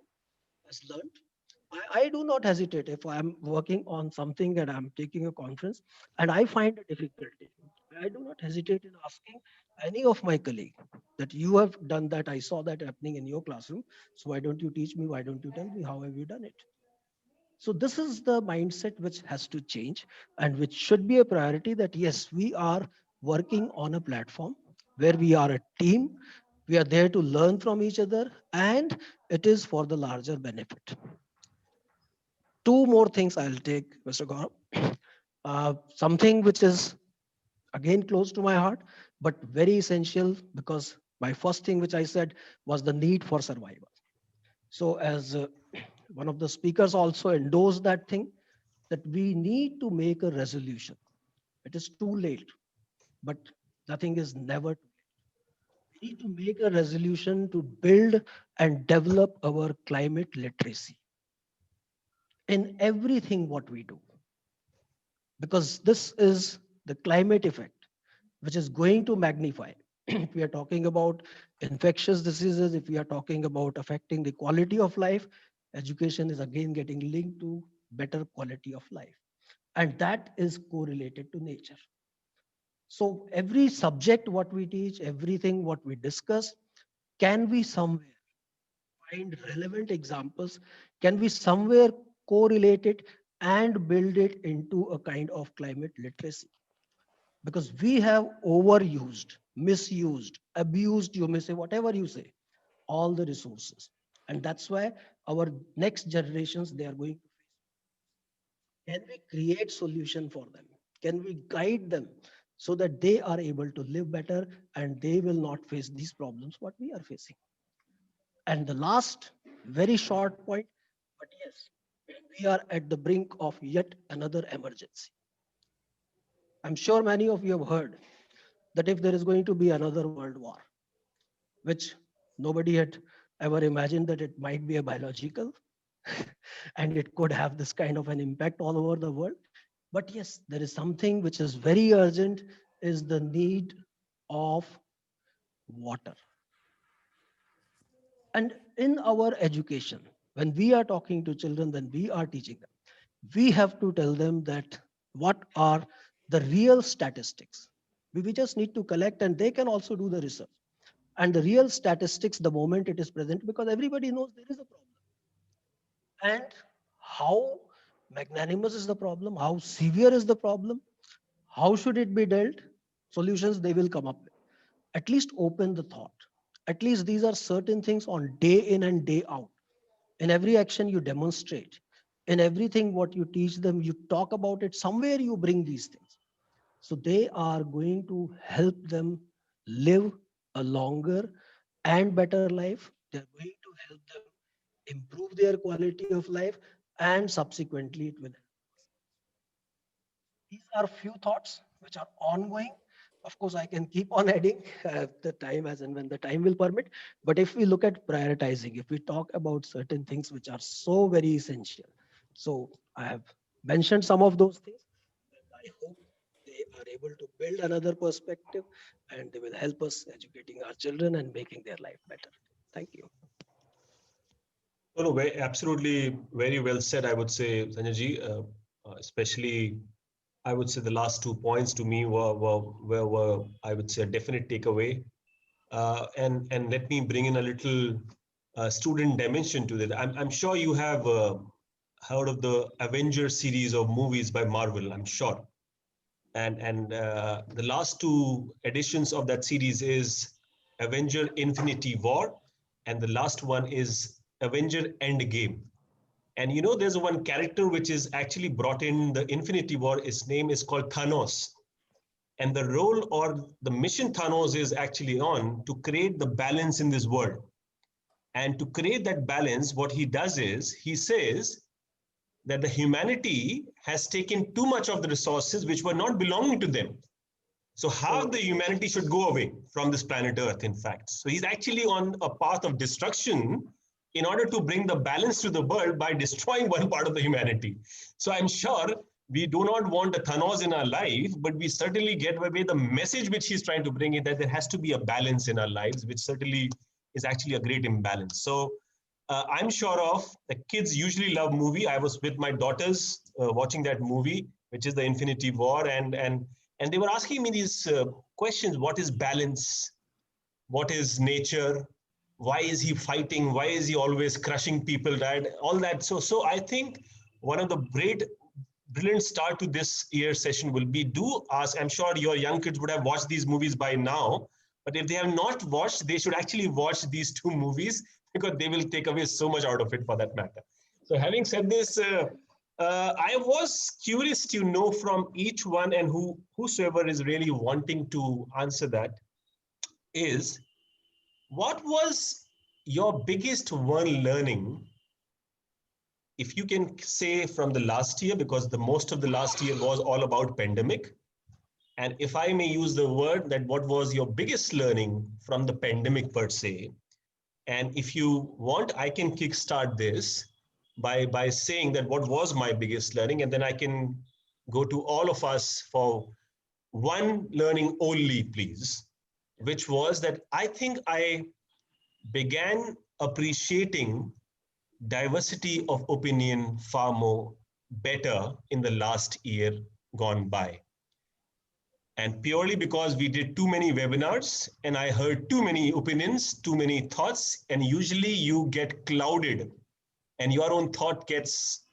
has learned. I do not hesitate if I'm working on something and I'm taking a conference and I find a difficulty. I do not hesitate in asking any of my colleague that you have done that. I saw that happening in your classroom. So why don't you teach me? Why don't you tell me? How have you done it? So this is the mindset which has to change and which should be a priority, that yes, we are working on a platform where we are a team. We are there to learn from each other and it is for the larger benefit. Two more things I'll take, Mr. Gaurav. Something which is again close to my heart, but very essential, because my first thing which I said was the need for survival. So as one of the speakers also endorsed that thing, that we need to make a resolution. It is too late, but nothing is never too late. We need to make a resolution to build and develop our climate literacy in everything what we do, because this is the climate effect which is going to magnify. If we are talking about infectious diseases, if we are talking about affecting the quality of life, education is again getting linked to better quality of life. And that is correlated to nature. So every subject what we teach, everything what we discuss, can we somewhere find relevant examples? Can we somewhere correlate it and build it into a kind of climate literacy? Because we have overused, misused, abused, you may say, whatever you say, all the resources. And that's why our next generations, they are going to face. Can we create solution for them? Can we guide them so that they are able to live better and they will not face these problems what we are facing? And the last very short point, but yes, we are at the brink of yet another emergency. I'm sure many of you have heard that if there is going to be another world war, which nobody had ever imagined that it might be a biological and it could have this kind of an impact all over the world. But yes, there is something which is very urgent, is the need of water. And in our education, when we are talking to children, when we are teaching them, we have to tell them that what are the real statistics. We just need to collect and they can also do the research. And the real statistics, the moment it is present, because everybody knows there is a problem. And how magnanimous is the problem? How severe is the problem? How should it be dealt? Solutions they will come up with. At least open the thought. At least these are certain things on day in and day out. In every action you demonstrate. In everything what you teach them, you talk about it. Somewhere you bring these things. So they are going to help them live a longer and better life. They're going to help them improve their quality of life, and subsequently it will. These are few thoughts which are ongoing. Of course, I can keep on adding the time as and when the time will permit. But if we look at prioritizing, if we talk about certain things which are so very essential, so I have mentioned some of those things, and I hope they are able to build another perspective and they will help us educating our children and making their life better. Thank you. No, no, absolutely very well said, I would say, Sanjay, especially I would say the last 2 points to me were I would say, a definite takeaway. And let me bring in a little student dimension to that. I'm sure you have heard of the Avengers series of movies by Marvel, I'm sure. And the last two editions of that series is Avenger Infinity War, and the last one is Avenger Endgame. And you know, there's one character which is actually brought in the Infinity War. His name is called Thanos. And the role or the mission Thanos is actually on to create the balance in this world. And to create that balance, what he does is he says that the humanity has taken too much of the resources which were not belonging to them. So how the humanity should go away from this planet Earth, in fact. So he's actually on a path of destruction in order to bring the balance to the world by destroying one part of the humanity. So I'm sure we do not want a Thanos in our life, but we certainly get away the message which he's trying to bring in, that there has to be a balance in our lives, which certainly is actually a great imbalance. So I'm sure of the kids usually love movie. I was with my daughters watching that movie, which is the Infinity War, and they were asking me these questions: what is balance? What is nature? Why is he fighting? Why is he always crushing people? Right? All that. So I think one of the brilliant start to this year's session will be, do ask. I'm sure your young kids would have watched these movies by now, but if they have not watched, they should actually watch these two movies, because they will take away so much out of it, for that matter. So having said this, I was curious to know from each one, and whosoever is really wanting to answer that, is what was your biggest one learning, if you can say, from the last year, because the most of the last year was all about pandemic. And if I may use the word, that what was your biggest learning from the pandemic per se? And if you want, I can kickstart this by saying that what was my biggest learning, and then I can go to all of us for one learning only, please, which was that I think I began appreciating diversity of opinion far more better in the last year gone by. And purely because we did too many webinars and I heard too many opinions, too many thoughts, and usually you get clouded and your own thought gets,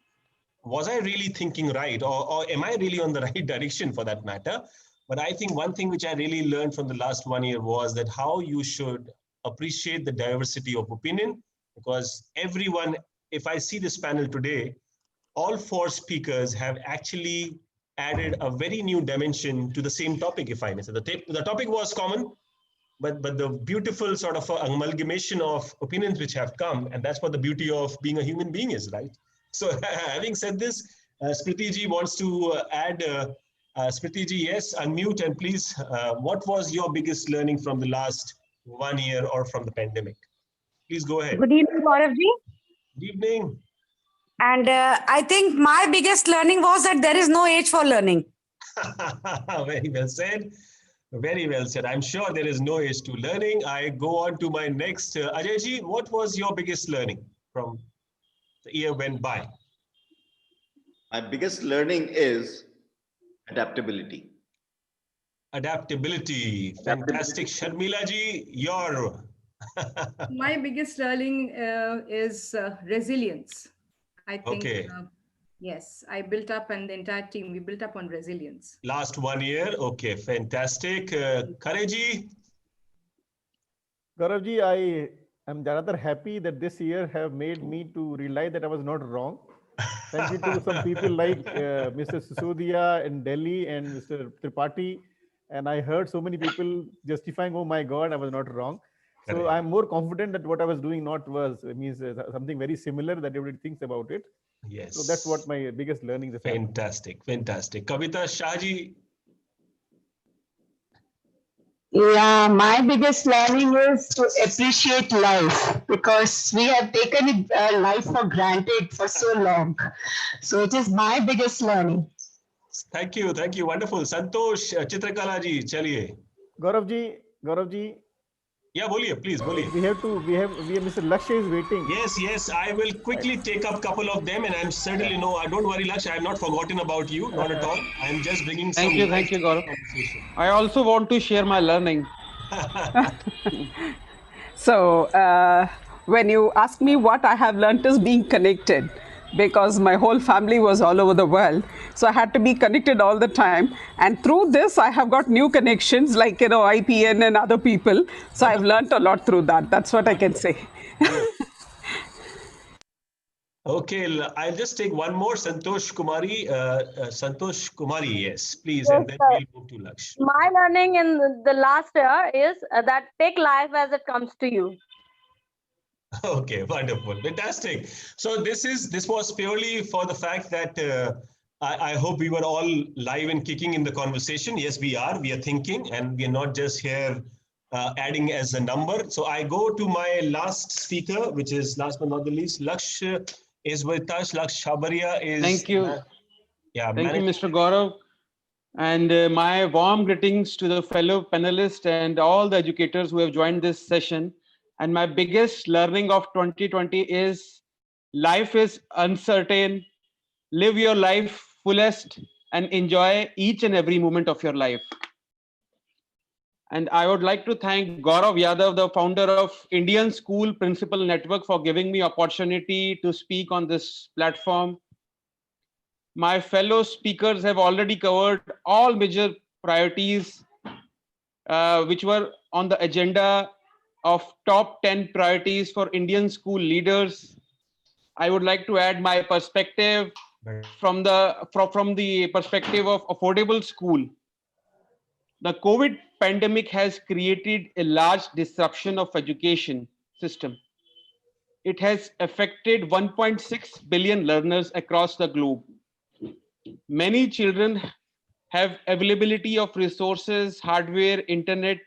was I really thinking right? Or am I really on the right direction, for that matter? But I think one thing which I really learned from the last 1 year was that how you should appreciate the diversity of opinion, because everyone, if I see this panel today, all four speakers have actually added a very new dimension to the same topic, if I may say. The topic was common, but the beautiful sort of amalgamation of opinions which have come, and that's what the beauty of being a human being is, right? So having said this, Smriti ji wants to add, Smriti ji, yes, unmute, and please, what was your biggest learning from the last 1 year or from the pandemic? Please go ahead. Good evening, Gaurav ji. Good evening. And I think my biggest learning was that there is no age for learning. Very well said. Very well said. I'm sure there is no age to learning. I go on to my next. Ajay ji, what was your biggest learning from the year went by? My biggest learning is adaptability. Adaptability. Fantastic. Sharmila ji, your. My biggest learning is resilience. I think, okay. Yes, I built up, and the entire team, we built up on resilience. Last 1 year. Okay, fantastic. Khare ji. Gaurav ji, I am rather happy that this year have made me to realize that I was not wrong. Thank you to some people like Mr. Sisodia in Delhi and Mr. Tripathi. And I heard so many people justifying, oh my God, I was not wrong. So I'm more confident that what I was doing means something very similar that everybody thinks about it. Yes. So that's what my biggest learning is. Fantastic, fantastic. Kavita Shahji. Yeah, my biggest learning is to appreciate life, because we have taken life for granted for so long. So it is my biggest learning. Thank you, wonderful. Santosh Chitrakala ji, chaliye. Gaurav ji. Yeah, boliye, please, boliye. We have Mr. Lakshya is waiting. Yes, I will quickly take up a couple of them, and I'm certainly don't worry, Lakshya, I have not forgotten about you, not at all. I'm just bringing some. Thank you, Gaurav. I also want to share my learning. So, when you ask me what I have learned is being connected, because my whole family was all over the world. So I had to be connected all the time. And through this, I have got new connections like, IPN and other people. So I've learned a lot through that. That's what I can say. Okay, I'll just take one more. Santosh Kumari, yes, please. Yes, and then we'll move to Lakshya. My learning in the last year is that take life as it comes to you. Okay, wonderful, fantastic. So this was purely for the fact that I hope we were all live and kicking in the conversation. Yes, we are thinking, and we are not just here adding as a number. So I go to my last speaker, which is last but not the least, Lakshya is with us. Lakshya Chhabaria is. Thank you. Thank you, Mr. Gaurav. And my warm greetings to the fellow panelists and all the educators who have joined this session. And my biggest learning of 2020 is life is uncertain. Live your life fullest and enjoy each and every moment of your life. And I would like to thank Gaurav Yadav, the founder of Indian School Principal Network, for giving me opportunity to speak on this platform. My fellow speakers have already covered all major priorities which were on the agenda of top 10 priorities for Indian school leaders. I would like to add my perspective from the perspective of affordable school. The COVID pandemic has created a large disruption of education system. It has affected 1.6 billion learners across the globe. Many children have availability of resources, hardware, internet,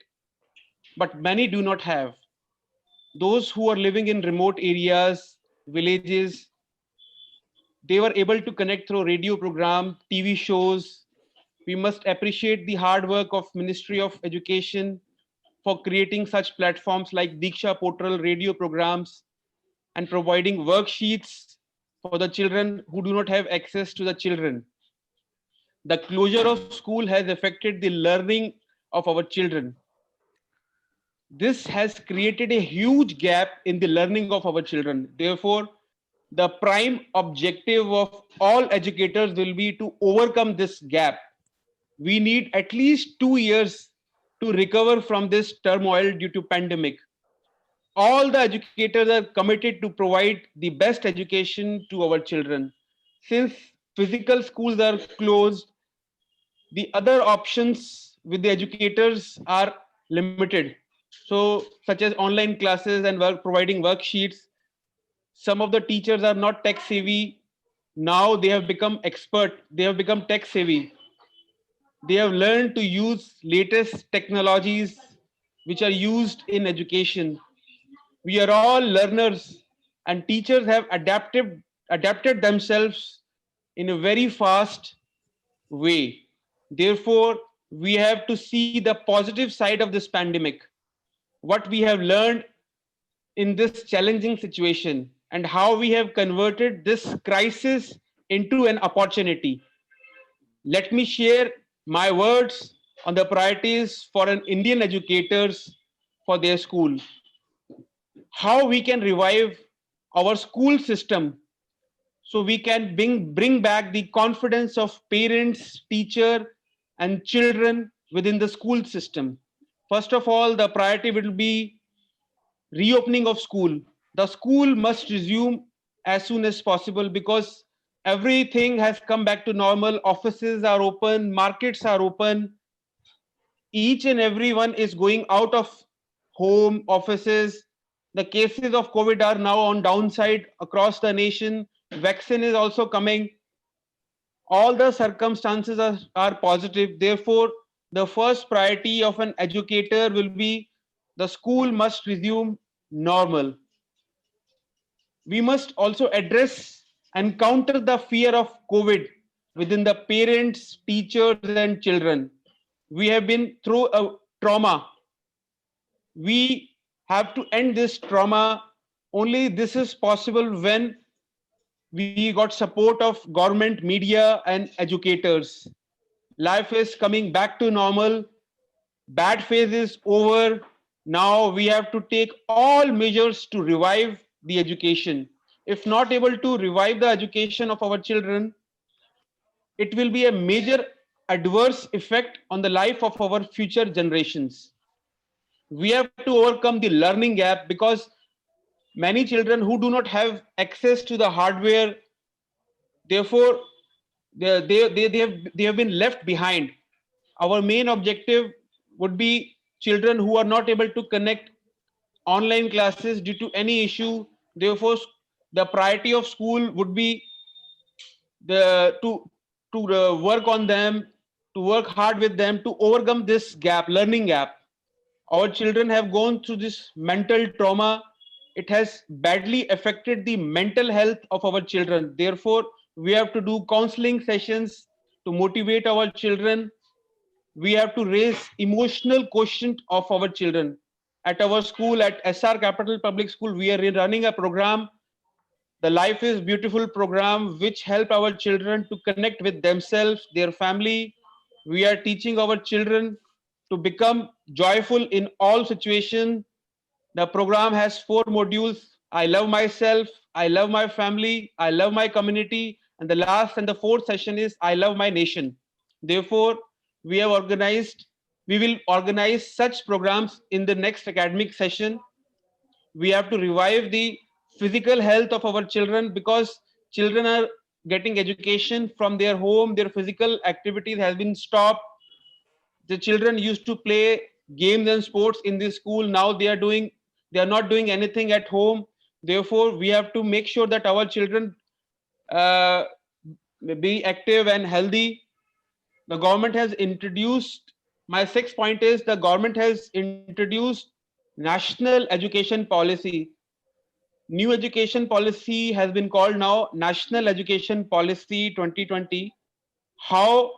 but many do not have. Those who are living in remote areas, villages, they were able to connect through radio program, TV shows. We must appreciate the hard work of Ministry of Education for creating such platforms like Diksha Portal, radio programs, and providing worksheets for the children who do not have access to the children. The closure of school has affected the learning of our children. This has created a huge gap in the learning of our children. Therefore, the prime objective of all educators will be to overcome this gap. We need at least 2 years to recover from this turmoil due to pandemic. All the educators are committed to provide the best education to our children. Since physical schools are closed, the other options with the educators are limited. So, such as online classes and providing worksheets. Some of the teachers are not tech savvy. Now they have become expert. They have become tech savvy. They have learned to use latest technologies which are used in education. We are all learners, and teachers have adapted themselves in a very fast way. Therefore, we have to see the positive side of this pandemic, what we have learned in this challenging situation, and how we have converted this crisis into an opportunity. Let me share my words on the priorities for an Indian educators for their school. How we can revive our school system so we can bring back the confidence of parents, teacher, and children within the school system. First of all, the priority will be reopening of school. The school must resume as soon as possible because everything has come back to normal. Offices are open, markets are open. Each and everyone is going out of home, offices. The cases of COVID are now on downside across the nation. Vaccine is also coming. All the circumstances are positive. Therefore, the first priority of an educator will be the school must resume normal. We must also address and counter the fear of COVID within the parents, teachers, and children. We have been through a trauma. We have to end this trauma. Only this is possible when we got support of government, media, and educators. Life is coming back to normal. Bad phase is over. Now we have to take all measures to revive the education. If not able to revive the education of our children, it will be a major adverse effect on the life of our future generations. We have to overcome the learning gap because many children who do not have access to the hardware, therefore they have been left behind. Our main objective would be children who are not able to connect online classes due to any issue. Therefore, the priority of school would be work on them, to work hard with them to overcome this gap, learning gap. Our children have gone through this mental trauma. It has badly affected the mental health of our children. Therefore, we have to do counseling sessions to motivate our children. We have to raise emotional quotient of our children. At our school, at SR Capital Public School, we are running a program, the Life is Beautiful program, which help our children to connect with themselves, their family. We are teaching our children to become joyful in all situations. The program has 4 modules. I love myself, I love my family, I love my community, and the last and the 4th session is I love my nation. Therefore, we will organize such programs in the next academic session. We have to revive the physical health of our children, because children are getting education from their home. Their physical activities has been stopped. The children used to play games and sports in the school. Now they are not doing anything at home. Therefore, we have to make sure that our children uh, be active and healthy. The government has introduced, my 6th point is, the government has introduced national education policy. New education policy has been called now National Education Policy 2020. How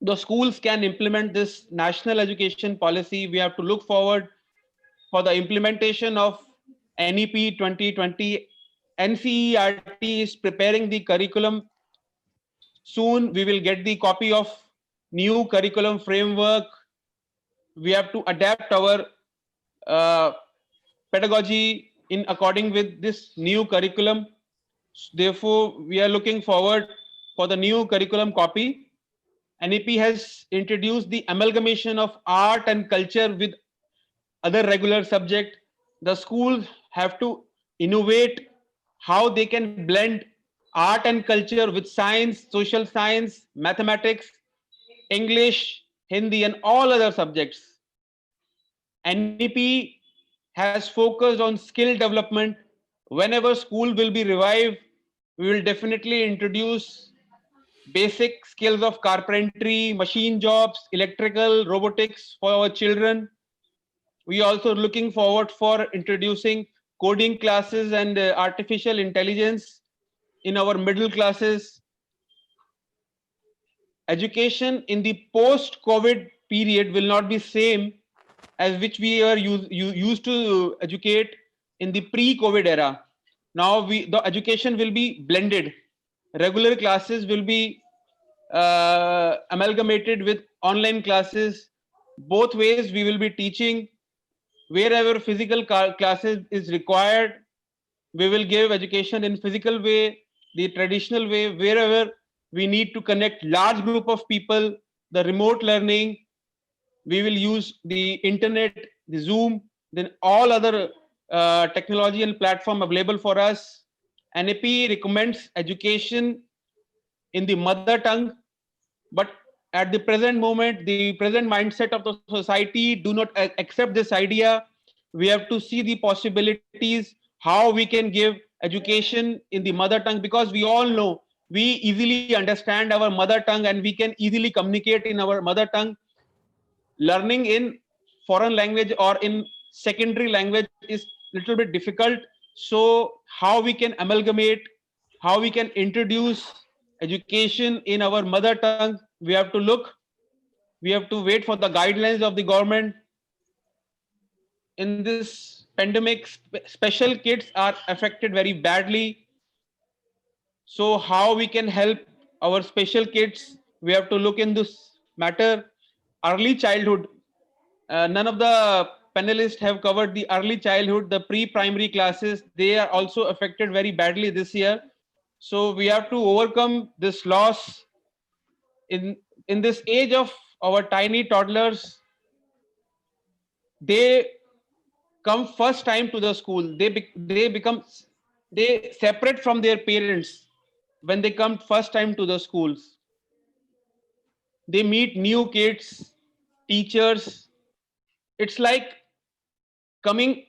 the schools can implement this national education policy, we have to look forward for the implementation of NEP 2020. NCERT is preparing the curriculum. Soon we will get the copy of new curriculum framework. We have to adapt our uh, pedagogy in according with this new curriculum. Therefore, we are looking forward for the new curriculum copy. NEP has introduced the amalgamation of art and culture with other regular subject. The schools have to innovate how they can blend art and culture with science, social science, mathematics, English, Hindi, and all other subjects. NEP has focused on skill development. Whenever school will be revived, we will definitely introduce basic skills of carpentry, machine jobs, electrical, robotics for our children. We also looking forward for introducing coding classes and artificial intelligence in our middle classes. Education in the post-COVID period will not be same as which we are used to educate in the pre-COVID era. Now the education will be blended. Regular classes will be amalgamated with online classes. Both ways we will be teaching. Wherever physical classes is required, we will give education in physical way, the traditional way. Wherever we need to connect large group of people, the remote learning, we will use the internet, the Zoom, then all other technology and platform available for us. NAP recommends education in the mother tongue, but at the present moment, the present mindset of the society do not accept this idea. We have to see the possibilities, how we can give education in the mother tongue, because we all know we easily understand our mother tongue and we can easily communicate in our mother tongue. Learning in foreign language or in secondary language is little bit difficult. So how we can amalgamate, how we can introduce education in our mother tongue, we have to look. We have to wait for the guidelines of the government. In this pandemic, special kids are affected very badly. So how we can help our special kids, we have to look in this matter. Early childhood, none of the panelists have covered the early childhood, the pre-primary classes. They are also affected very badly this year. So we have to overcome this loss. In this age of our tiny toddlers, they come first time to the school. They separate from their parents when they come first time to the schools. They meet new kids, teachers. It's like coming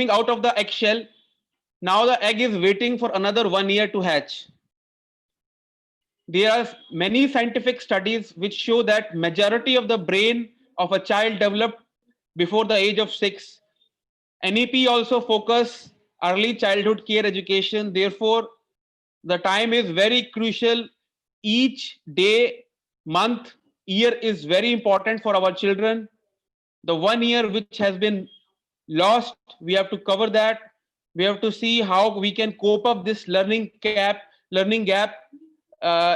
out of the eggshell. Now the egg is waiting for another 1 year to hatch. There are many scientific studies which show that majority of the brain of a child developed before the age of 6. NEP also focus early childhood care education. Therefore, the time is very crucial. Each day, month, year is very important for our children. The 1 year which has been lost, we have to cover that. We have to see how we can cope up this learning gap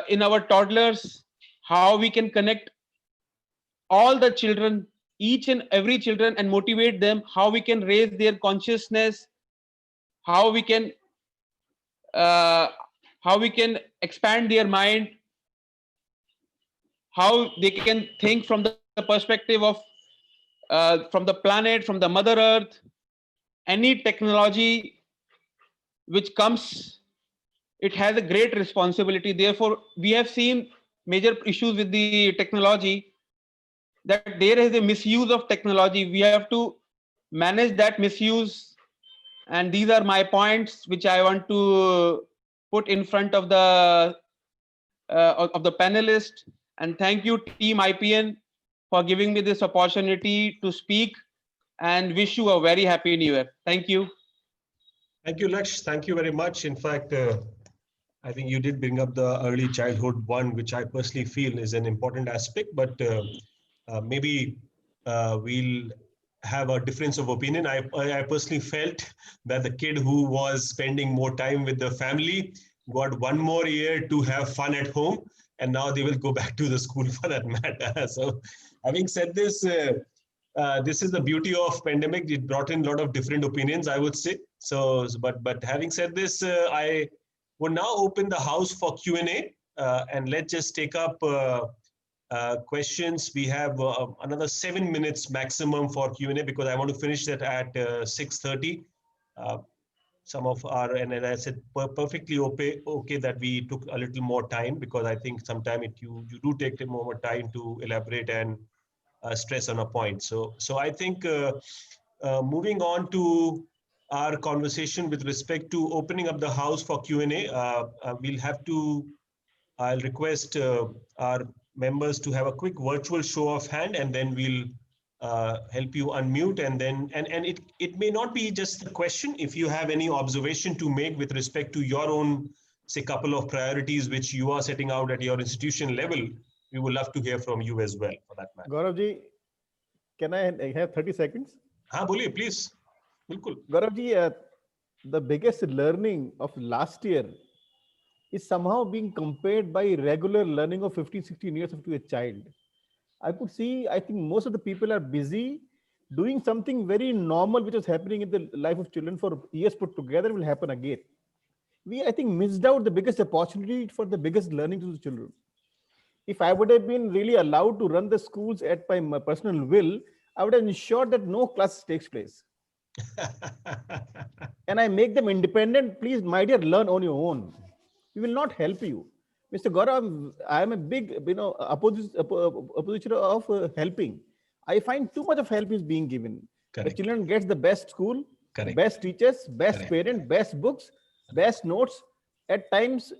in our toddlers, how we can connect all the children, each and every children, and motivate them, how we can raise their consciousness, how we can uh, expand their mind, how they can think from the perspective of from the planet, from the mother earth. Any technology which comes, it has a great responsibility. Therefore, we have seen major issues with the technology, that there is a misuse of technology. We have to manage that misuse. And these are my points which I want to put in front of the panelists. And thank you, Team IPN, for giving me this opportunity to speak, and wish you a very happy new year. Thank you. Thank you, Laksh. Thank you very much. In fact, I think you did bring up the early childhood one, which I personally feel is an important aspect, but maybe we'll have a difference of opinion. I personally felt that the kid who was spending more time with the family got 1 more year to have fun at home, and now they will go back to the school for that matter. So having said this, this is the beauty of pandemic. It brought in a lot of different opinions, I would say. So, but having said this, I would now open the house for Q&A, and let's just take up questions. We have another 7 minutes maximum for Q&A, because I want to finish that at 6:30. Some of our, and as I said, perfectly okay that we took a little more time, because I think sometimes you do take more time to elaborate and stress on a point. So I think moving on to our conversation with respect to opening up the house for Q&A, we'll have to, I'll request our members to have a quick virtual show of hand, and then we'll help you unmute, and then it may not be just a question. If you have any observation to make with respect to your own, say, couple of priorities which you are setting out at your institution level, we would love to hear from you as well, for that matter. Gauravji, can I have 30 seconds? हाँ बोलिए, please. बिल्कुल. Gauravji, the biggest learning of last year is somehow being compared by regular learning of 15, 16 years to a child. I could see, I think most of the people are busy doing something very normal, which was happening in the life of children for years put together, will happen again. We, I think, missed out the biggest opportunity for the biggest learning to the children. If I would have been really allowed to run the schools at my personal will, I would have ensured that no class takes place. And I make them independent. Please, my dear, learn on your own. We will not help you. Mr. Gaurav, I am a big, opposition of helping. I find too much of help is being given. Correct. The children gets the best school, correct, best teachers, best correct parent, best books, best notes, at times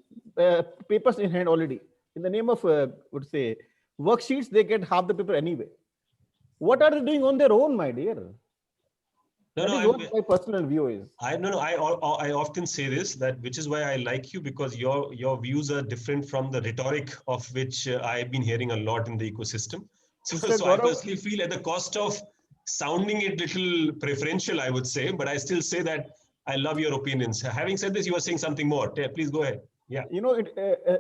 papers in hand already. In the name of, would say, worksheets, they get half the paper anyway. What are they doing on their own, my dear? No, that is what my personal view is. I often say this, that which is why I like you, because your views are different from the rhetoric of which I've been hearing a lot in the ecosystem. So I personally feel at the cost of sounding it little preferential, I would say, but I still say that I love your opinions. Having said this, you were saying something more. Please go ahead. Yeah. You know,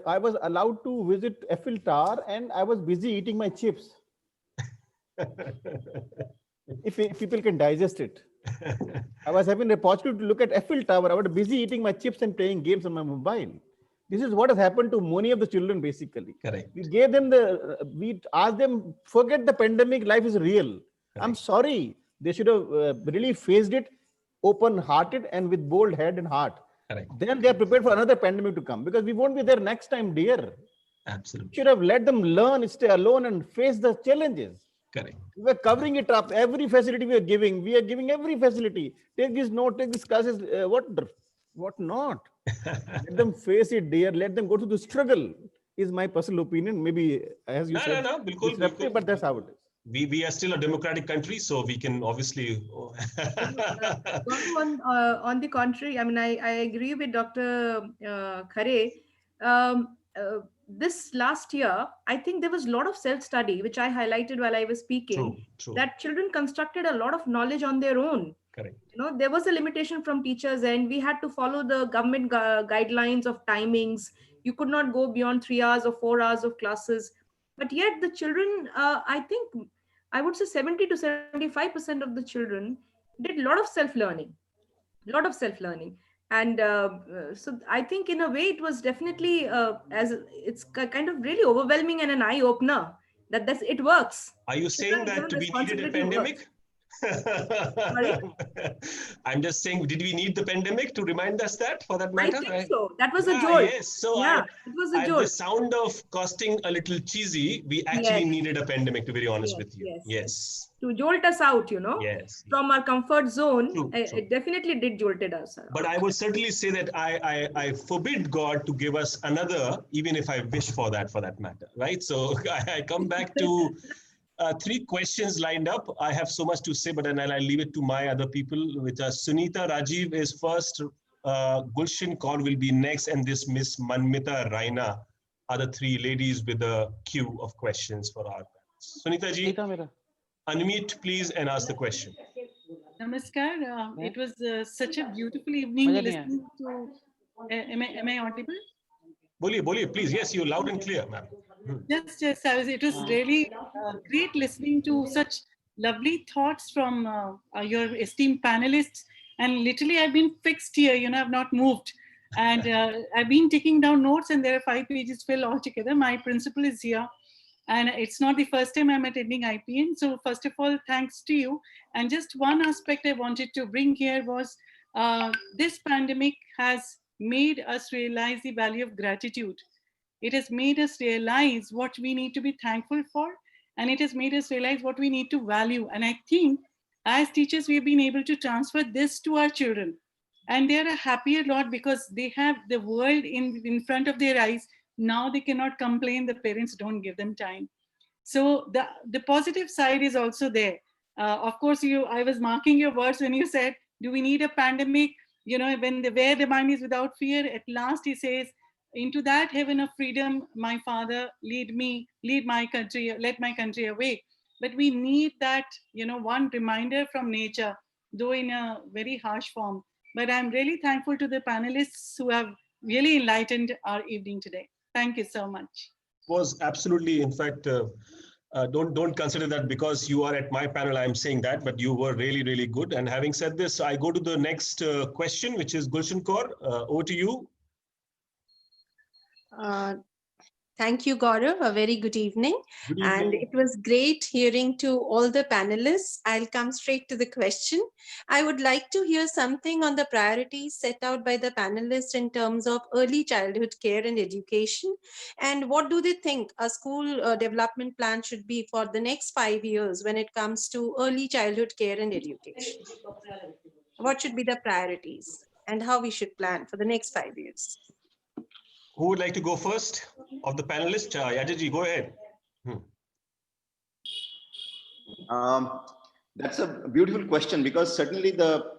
I was allowed to visit Eiffel Tower, and I was busy eating my chips. if people can digest it. I was having the opportunity to look at Eiffel Tower. I was busy eating my chips and playing games on my mobile. This is what has happened to many of the children, basically. Correct. We gave them we asked them, forget the pandemic, life is real. Correct. I'm sorry. They should have really faced it open-hearted and with bold head and heart. Correct. Then they are prepared for another pandemic to come, because we won't be there next time, dear. Absolutely. We should have let them learn, stay alone, and face the challenges. Correct. We're covering it up. Every facility we are giving every facility. Take this note, take this classes, what not? Let them face it, dear. Let them go to the struggle, is my personal opinion. Maybe, as you said, disruptive, but that's how it is. we are still a democratic country, so we can obviously. On the contrary, I mean, I agree with Dr. Khare. This last year, I think there was a lot of self-study, which I highlighted while I was speaking, True. that children constructed a lot of knowledge on their own. Correct. You know, there was a limitation from teachers, and we had to follow the government guidelines of timings. You could not go beyond 3 hours or 4 hours of classes. But yet the children, I think, I would say 70 to 75% of the children did a lot of self-learning, and so I think in a way it was definitely as it's kind of really overwhelming and an eye opener that it works. Are you saying that we needed a pandemic? I'm just saying, did we need the pandemic to remind us that, for that matter? I think so. That was a jolt. Yes. So it was a jolt. The sound of costing a little cheesy, we actually needed a pandemic, to be very honest with you. Yes. To jolt us out, from our comfort zone. True. It definitely did jolted us out. But I would certainly say that I forbid God to give us another, even if I wish for that matter, right? So I come back to 3 questions lined up. I have so much to say, but then I'll leave it to my other people, which are Sunita Rajiv is first, Gulshan Kaur will be next, and this Miss Manmita Raina are the 3 ladies with a queue of questions for our parents. Sunita ji, unmute please and ask the question. Namaskar. It was such a beautiful evening listening to. Am I audible? Boliye, please. Yes, you're loud and clear, ma'am. Yes. It was really great listening to such lovely thoughts from your esteemed panelists. And literally, I've been fixed here. I've not moved. And I've been taking down notes, and there are 5 pages filled altogether. My principal is here. And it's not the first time I'm attending IPN. So first of all, thanks to you. And just one aspect I wanted to bring here was this pandemic has made us realize the value of gratitude. It has made us realize what we need to be thankful for, and it has made us realize what we need to value. And I think as teachers, we've been able to transfer this to our children, and they're a happier lot because they have the world in front of their eyes. Now they cannot complain the parents don't give them time. So the positive side is also there. Of course, I was marking your words when you said, do we need a pandemic? Where the mind is without fear, at last he says, into that heaven of freedom, my Father, lead my country, let my country away. But we need that, one reminder from nature, though in a very harsh form. But I'm really thankful to the panelists who have really enlightened our evening today. Thank you so much. Was absolutely, in fact, don't consider that because you are at my panel, I'm saying that, but you were really, really good. And having said this, I go to the next question, which is Gulshan Kaur. Over to you. Thank you, Gaurav. A very good evening. Good evening. And it was great hearing to all the panelists. I'll come straight to the question. I would like to hear something on the priorities set out by the panelists in terms of early childhood care and education. And what do they think a school development plan should be for the next 5 years when it comes to early childhood care and education? What should be the priorities and how we should plan for the next 5 years? Who would like to go first of the panelists? Ajay, go ahead. That's a beautiful question, because certainly the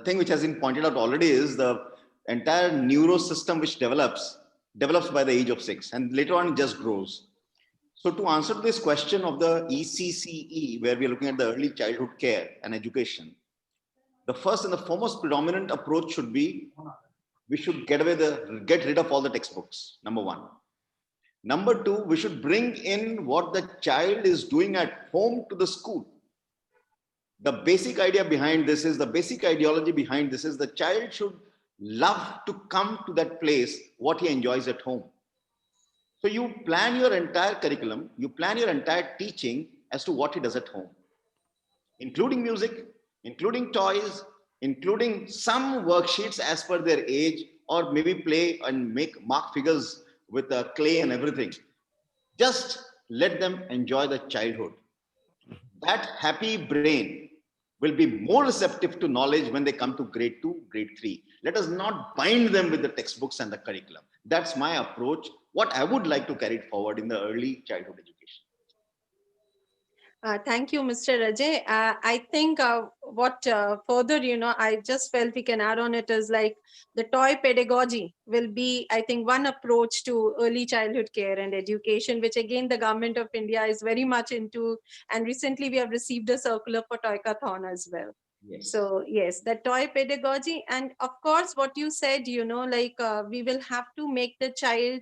thing which has been pointed out already is the entire neuro system which develops by the age of 6, and later on it just grows. So to answer this question of the ECCE, where we are looking at the early childhood care and education, the first and the foremost predominant approach should be we should get rid of all the textbooks, number 1. Number 2, we should bring in what the child is doing at home to the school. The basic idea behind this is, the basic ideology behind this is the child should love to come to that place, what he enjoys at home. So you plan your entire curriculum, you plan your entire teaching as to what he does at home, including music, including toys, including some worksheets as per their age, or maybe play and mark figures with clay and everything. Just let them enjoy the childhood. That happy brain will be more receptive to knowledge when they come to grade 2, grade 3. Let us not bind them with the textbooks and the curriculum. That's my approach, what I would like to carry forward in the early childhood education. Thank you, Mr. Ajay. I think what further, I just felt we can add on it is like the toy pedagogy will be, I think, one approach to early childhood care and education, which again, the government of India is very much into. And recently we have received a circular for Toykathon as well. Yes. So yes, the toy pedagogy. And of course, what you said, like we will have to make the child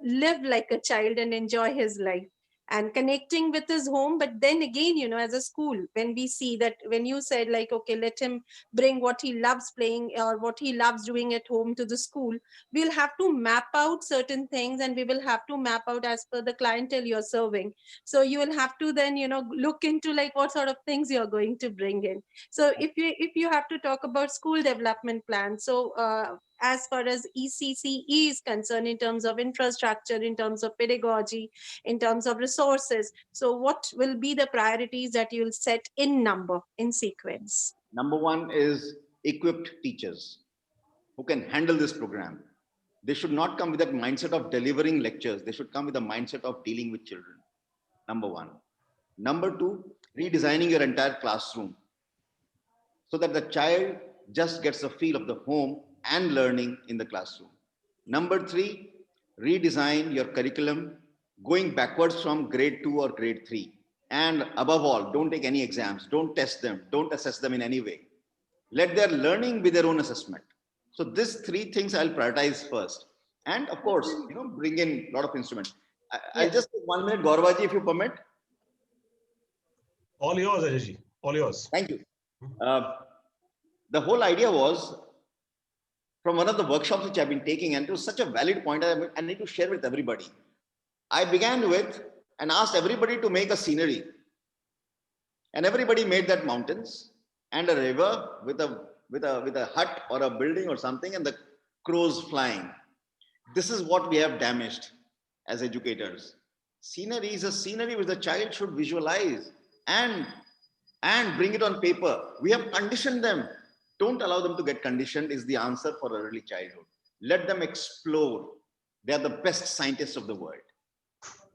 live like a child and enjoy his life and connecting with his home. But then again, as a school, when we see that, when you said like, okay, let him bring what he loves playing or what he loves doing at home to the school, we'll have to map out certain things, and we will have to map out as per the clientele you're serving. So you will have to then, look into like what sort of things you're going to bring in. So if you have to talk about school development plan, so as far as ECCE is concerned, in terms of infrastructure, in terms of pedagogy, in terms of resources, so what will be the priorities that you'll set in sequence? Number one is equipped teachers who can handle this program. They should not come with that mindset of delivering lectures. They should come with a mindset of dealing with children. Number one. Number two, redesigning your entire classroom so that the child just gets a feel of the home and learning in the classroom. Number three, redesign your curriculum going backwards from grade 2 or grade 3. And above all, don't take any exams, don't test them, don't assess them in any way. Let their learning be their own assessment. So these three things I'll prioritize first. And of course, bring in a lot of instruments. I'll just take 1 minute, Gauravaji, if you permit. All yours, Ajay. All yours. Thank you. The whole idea was from one of the workshops which I've been taking, and it was such a valid point I need to share with everybody. I began with and asked everybody to make a scenery. And everybody made that mountains and a river with a hut or a building or something, and the crows flying. This is what we have damaged as educators. Scenery is a scenery which the child should visualize and bring it on paper. We have conditioned them. Don't allow them to get conditioned is the answer for early childhood. Let them explore. They are the best scientists of the world.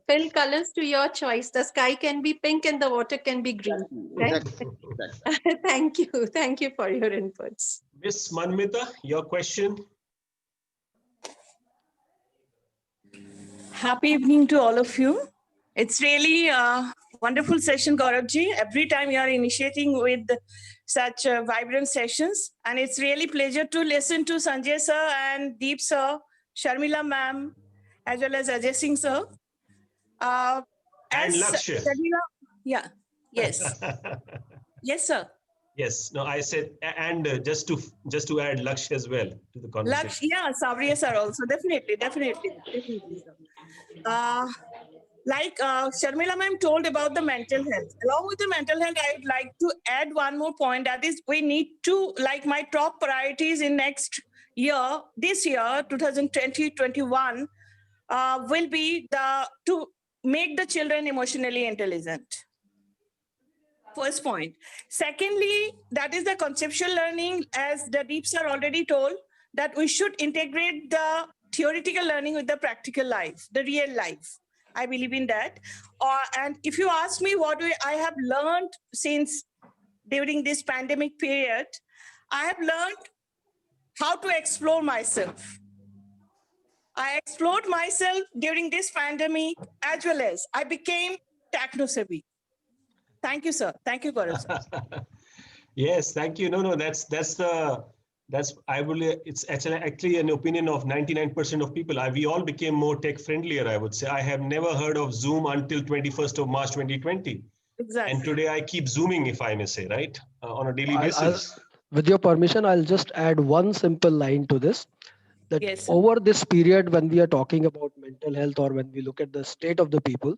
Fill colors to your choice. The sky can be pink and the water can be green. Exactly. Right? Thank you. Thank you for your inputs. Miss Manmita, your question. Happy evening to all of you. It's really a wonderful session, Gauravji. Every time you are initiating with such vibrant sessions. And it's really pleasure to listen to Sanjay sir and Deep sir, Sharmila ma'am, as well as Ajay Singh sir. And Lakshya. Yeah, yes. Yes, sir. Yes, no, I said, and just to add Lakshya as well to the conversation. Lakshya, yeah, Chhabaria sir also, definitely. Like Sharmila ma'am told about the mental health. Along with the mental health, I would like to add one more point. That is, we need to, like my top priorities in next year, this year, 2020-21, will be to make the children emotionally intelligent. First point. Secondly, that is the conceptual learning, as the Deep sir already told, that we should integrate the theoretical learning with the practical life, the real life. I believe in that. And if you ask me what I have learned since during this pandemic period, I have learned how to explore myself. I explored myself during this pandemic, as well as I became techno-savvy. Thank you, sir. Thank you, Gaurav sir. Yes, thank you. No, it's actually an opinion of 99% of people. We all became more tech friendlier, I would say. I have never heard of Zoom until 21st of March 2020. Exactly. And today I keep Zooming, if I may say, right? On a daily basis. With your permission, I'll just add one simple line to this. That yes, over this period, when we are talking about mental health or when we look at the state of the people,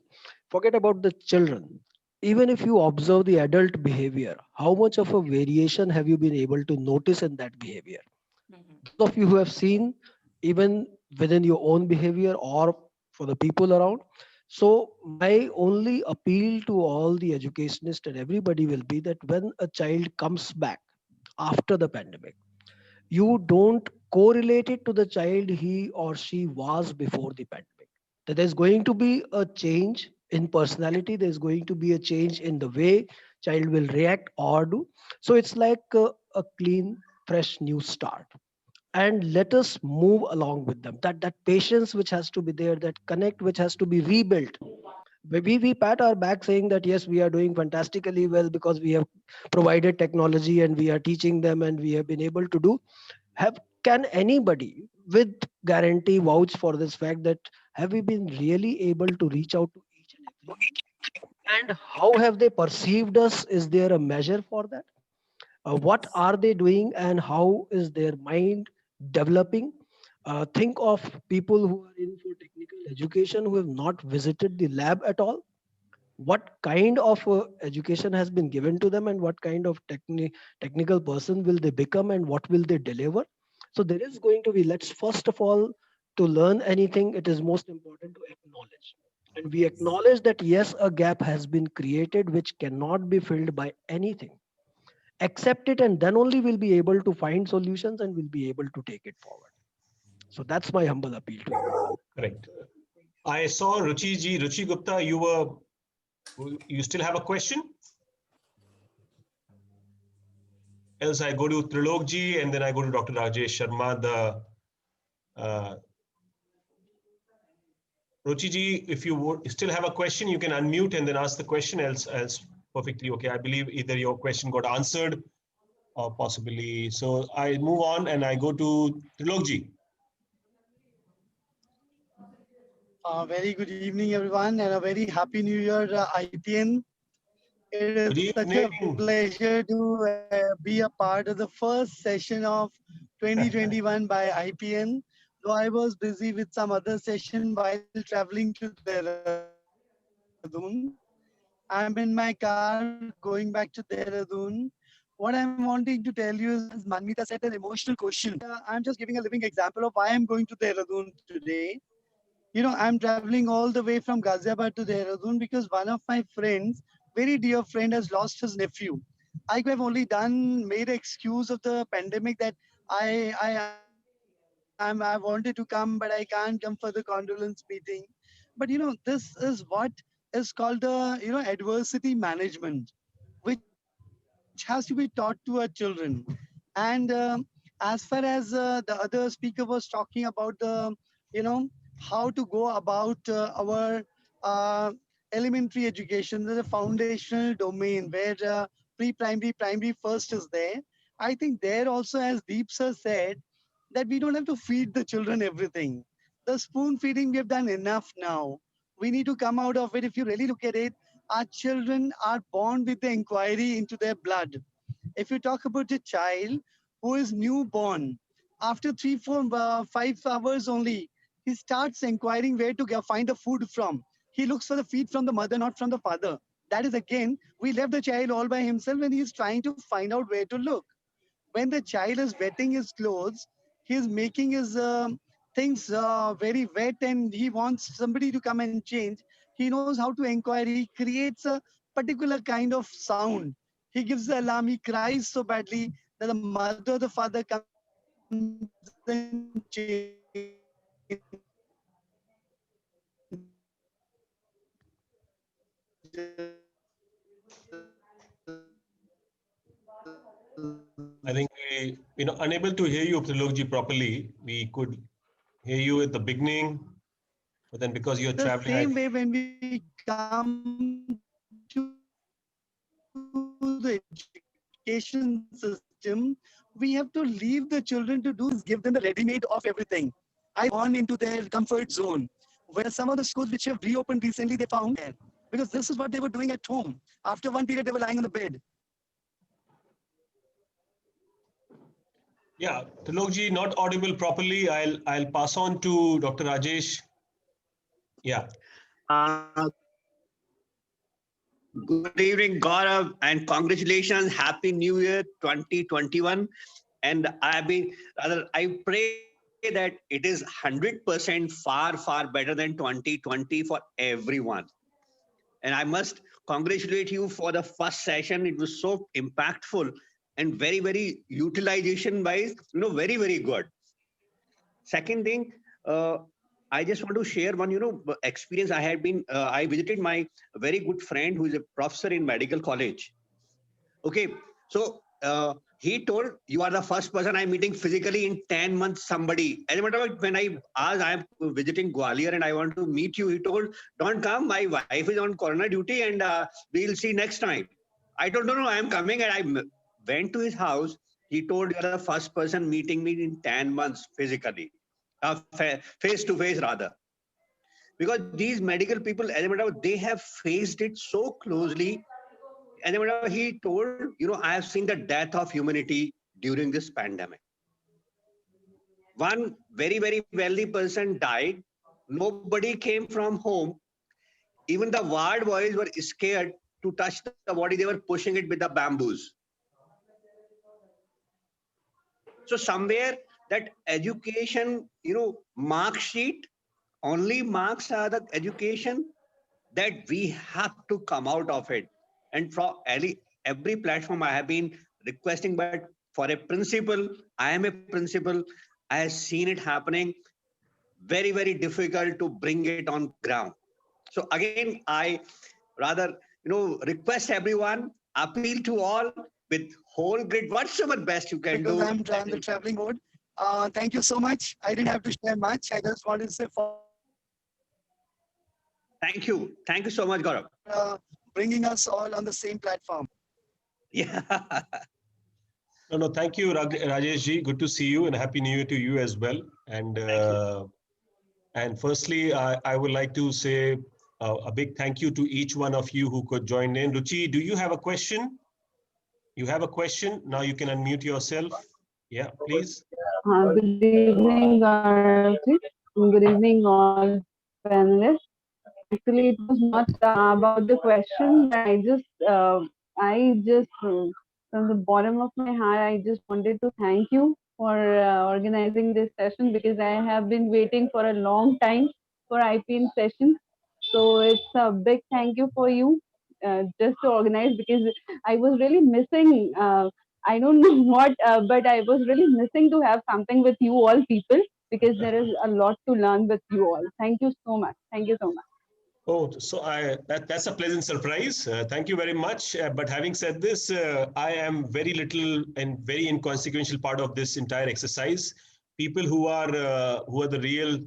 forget about the children. Even if you observe the adult behavior, how much of a variation have you been able to notice in that behavior? Those of you who have seen, even within your own behavior or for the people around. So my only appeal to all the educationists and everybody will be that when a child comes back after the pandemic, you don't correlate it to the child he or she was before the pandemic. That there's going to be a change in personality. There's going to be a change in the way child will react or do. So it's like a clean, fresh new start. And let us move along with them. That patience which has to be there, that connect which has to be rebuilt. We pat our back saying that yes, we are doing fantastically well because we have provided technology and we are teaching them and we have been able to do. Can anybody with guarantee vouch for this fact that have we been really able to reach out to each and every, and how have they perceived us? Is there a measure for that? What are they doing and how is their mind developing? Think of people who are in for technical education who have not visited the lab at all. What kind of education has been given to them and what kind of technical person will they become and what will they deliver? So there is going to be, let's first of all, to learn anything, it is most important to acknowledge. And we acknowledge that yes, a gap has been created which cannot be filled by anything. Accept it, and then only we'll be able to find solutions and we'll be able to take it forward. So that's my humble appeal to everyone. Correct. I saw Ruchi Gupta, you still have a question? Else I go to Trilokji and then I go to Dr. Ajay Sharma. Ruchi, if you still have a question, you can unmute and then ask the question, else perfectly okay. I believe either your question got answered or possibly. So I move on and I go to Trilokji. Very good evening, everyone, and a very happy new year, IPN. It is such a pleasure to be a part of the first session of 2021 by IPN. Though I was busy with some other session while traveling to Dehradun. I'm in my car going back to Dehradun. What I'm wanting to tell you is, as Manmita said, an emotional question. I'm just giving a living example of why I'm going to Dehradun today. You know, I'm traveling all the way from Ghaziabad to Dehradun because one of my friends, very dear friend, has lost his nephew. I could have only made an excuse of the pandemic that I wanted to come, but I can't come for the condolence meeting. But you know, this is what is called the adversity management, which has to be taught to our children. And as far as the other speaker was talking about how to go about our uh, elementary education, there's a foundational domain where pre-primary, primary first is there. I think there also, as Deep sir said, that we don't have to feed the children everything. The spoon feeding we have done enough now. We need to come out of it. If you really look at it, our children are born with the inquiry into their blood. If you talk about a child who is newborn, after 3, 4, 5 hours only, he starts inquiring where to find the food from. He looks for the feed from the mother, not from the father. That is again, we left the child all by himself and he's trying to find out where to look. When the child is wetting his clothes, he's making his things very wet and he wants somebody to come and change. He knows how to inquire. He creates a particular kind of sound. He gives the alarm. He cries so badly that the mother or the father comes and I think we, unable to hear you, Trilokji, properly. We could hear you at the beginning, but then because you're traveling, the same way when we come to the education system, we have to leave the children to do is give them the ready-made of everything. I born into their comfort zone. Where some of the schools which have reopened recently, they found there. Because this is what they were doing at home. After one period, they were lying on the bed. Yeah, Trilokji, not audible properly. I'll pass on to Dr. Rajesh. Yeah. Good evening, Gaurav, and congratulations. Happy New Year 2021. And I pray that it is 100% far better than 2020 for everyone. And I must congratulate you for the first session. It was so impactful and very utilization wise, very good. Second thing, I just want to share one, experience I had been. I visited my very good friend who is a professor in medical college. Okay, so he told, you are the first person I'm meeting physically in 10 months. Somebody, as a matter of fact, when I asked, I'm visiting Gwalior and I want to meet you, he told, don't come. My wife is on corona duty and we'll see next time. I told, no, I'm coming, and I went to his house. He told, you're the first person meeting me in 10 months physically, face to face rather. Because these medical people, as a matter of fact, they have faced it so closely. And then he told, I have seen the death of humanity during this pandemic. One very, very wealthy person died. Nobody came from home. Even the ward boys were scared to touch the body. They were pushing it with the bamboos. So somewhere that education, mark sheet, only marks are the education, that we have to come out of it. And from every platform I have been requesting, but for a principal, I am a principal, I have seen it happening, very, very difficult to bring it on ground. So again, I rather, request everyone, appeal to all with whole grit, whatsoever best you can because do. I'm on the traveling mode. Thank you so much. I didn't have to share much. I just wanted to say Thank you. Thank you so much, Gaurav. Bringing us all on the same platform. Yeah. No, thank you, Rajesh ji. Good to see you, and Happy New Year to you as well. And firstly, I would like to say a big thank you to each one of you who could join in. Ruchi, do you have a question? You have a question? Now you can unmute yourself. Yeah, please. Good evening, good evening, all panelists. Actually, it was not about the question. I just, from the bottom of my heart, I just wanted to thank you for organizing this session, because I have been waiting for a long time for IPN sessions. So it's a big thank you for you just to organize, because I was really missing. I don't know what, but I was really missing to have something with you all people, because there is a lot to learn with you all. Thank you so much. Thank you so much. Oh, so that's a pleasant surprise. Thank you very much. But having said this, I am very little and very inconsequential part of this entire exercise. People who are the real,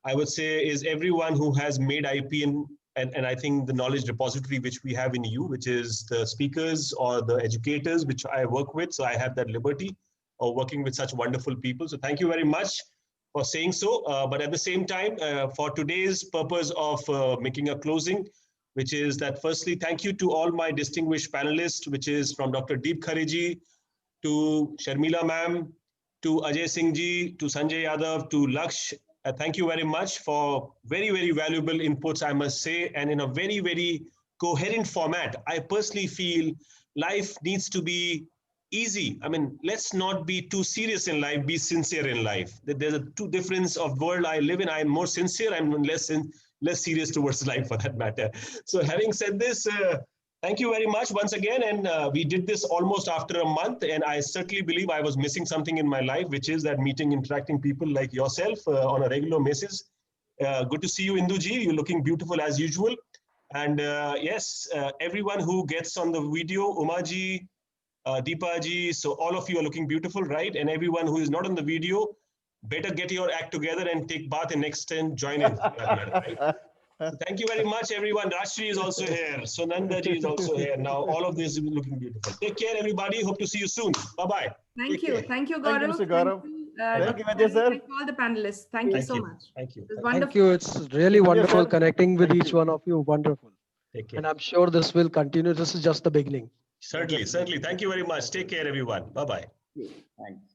I would say, is everyone who has made IPN, and I think the knowledge repository which we have in you, which is the speakers or the educators which I work with. So I have that liberty of working with such wonderful people. So thank you very much for saying so. But at the same time, for today's purpose of making a closing, which is that firstly, thank you to all my distinguished panelists, which is from Dr. Deep Khare ji, to Sharmila ma'am, to Ajay Singh ji, to Sanjay Yadav, to Lakshya. Thank you very much for very, very valuable inputs, I must say, and in a very, very coherent format. I personally feel life needs to be easy. I mean, let's not be too serious in life, be sincere in life. There's a two difference of world I live in. I'm more sincere, I'm less serious towards life for that matter. So having said this, thank you very much once again. And we did this almost after a month, and I certainly believe I was missing something in my life, which is that meeting, interacting people like yourself on a regular basis. Good to see you, Induji. You're looking beautiful as usual. And yes, everyone who gets on the video, Umaji, Deepaji, so all of you are looking beautiful, right? And everyone who is not on the video, better get your act together and take bath and next time join in. Right? So thank you very much, everyone. Rashri is also here. Sunanda ji is also here. Now all of this is looking beautiful. Take care, everybody. Hope to see you soon. Bye-bye. Thank you. Thank you, Gaurav. Thank you, Mr. Gaurav. Thank you, Ajay, sir. Thank you all the panelists. Thank you so much. Thank you. It was Thank wonderful. you. It's really wonderful connecting with each one of you. Wonderful. Take care. And I'm sure this will continue. This is just the beginning. Certainly. Thank you very much. Take care, everyone. Bye-bye. Thanks.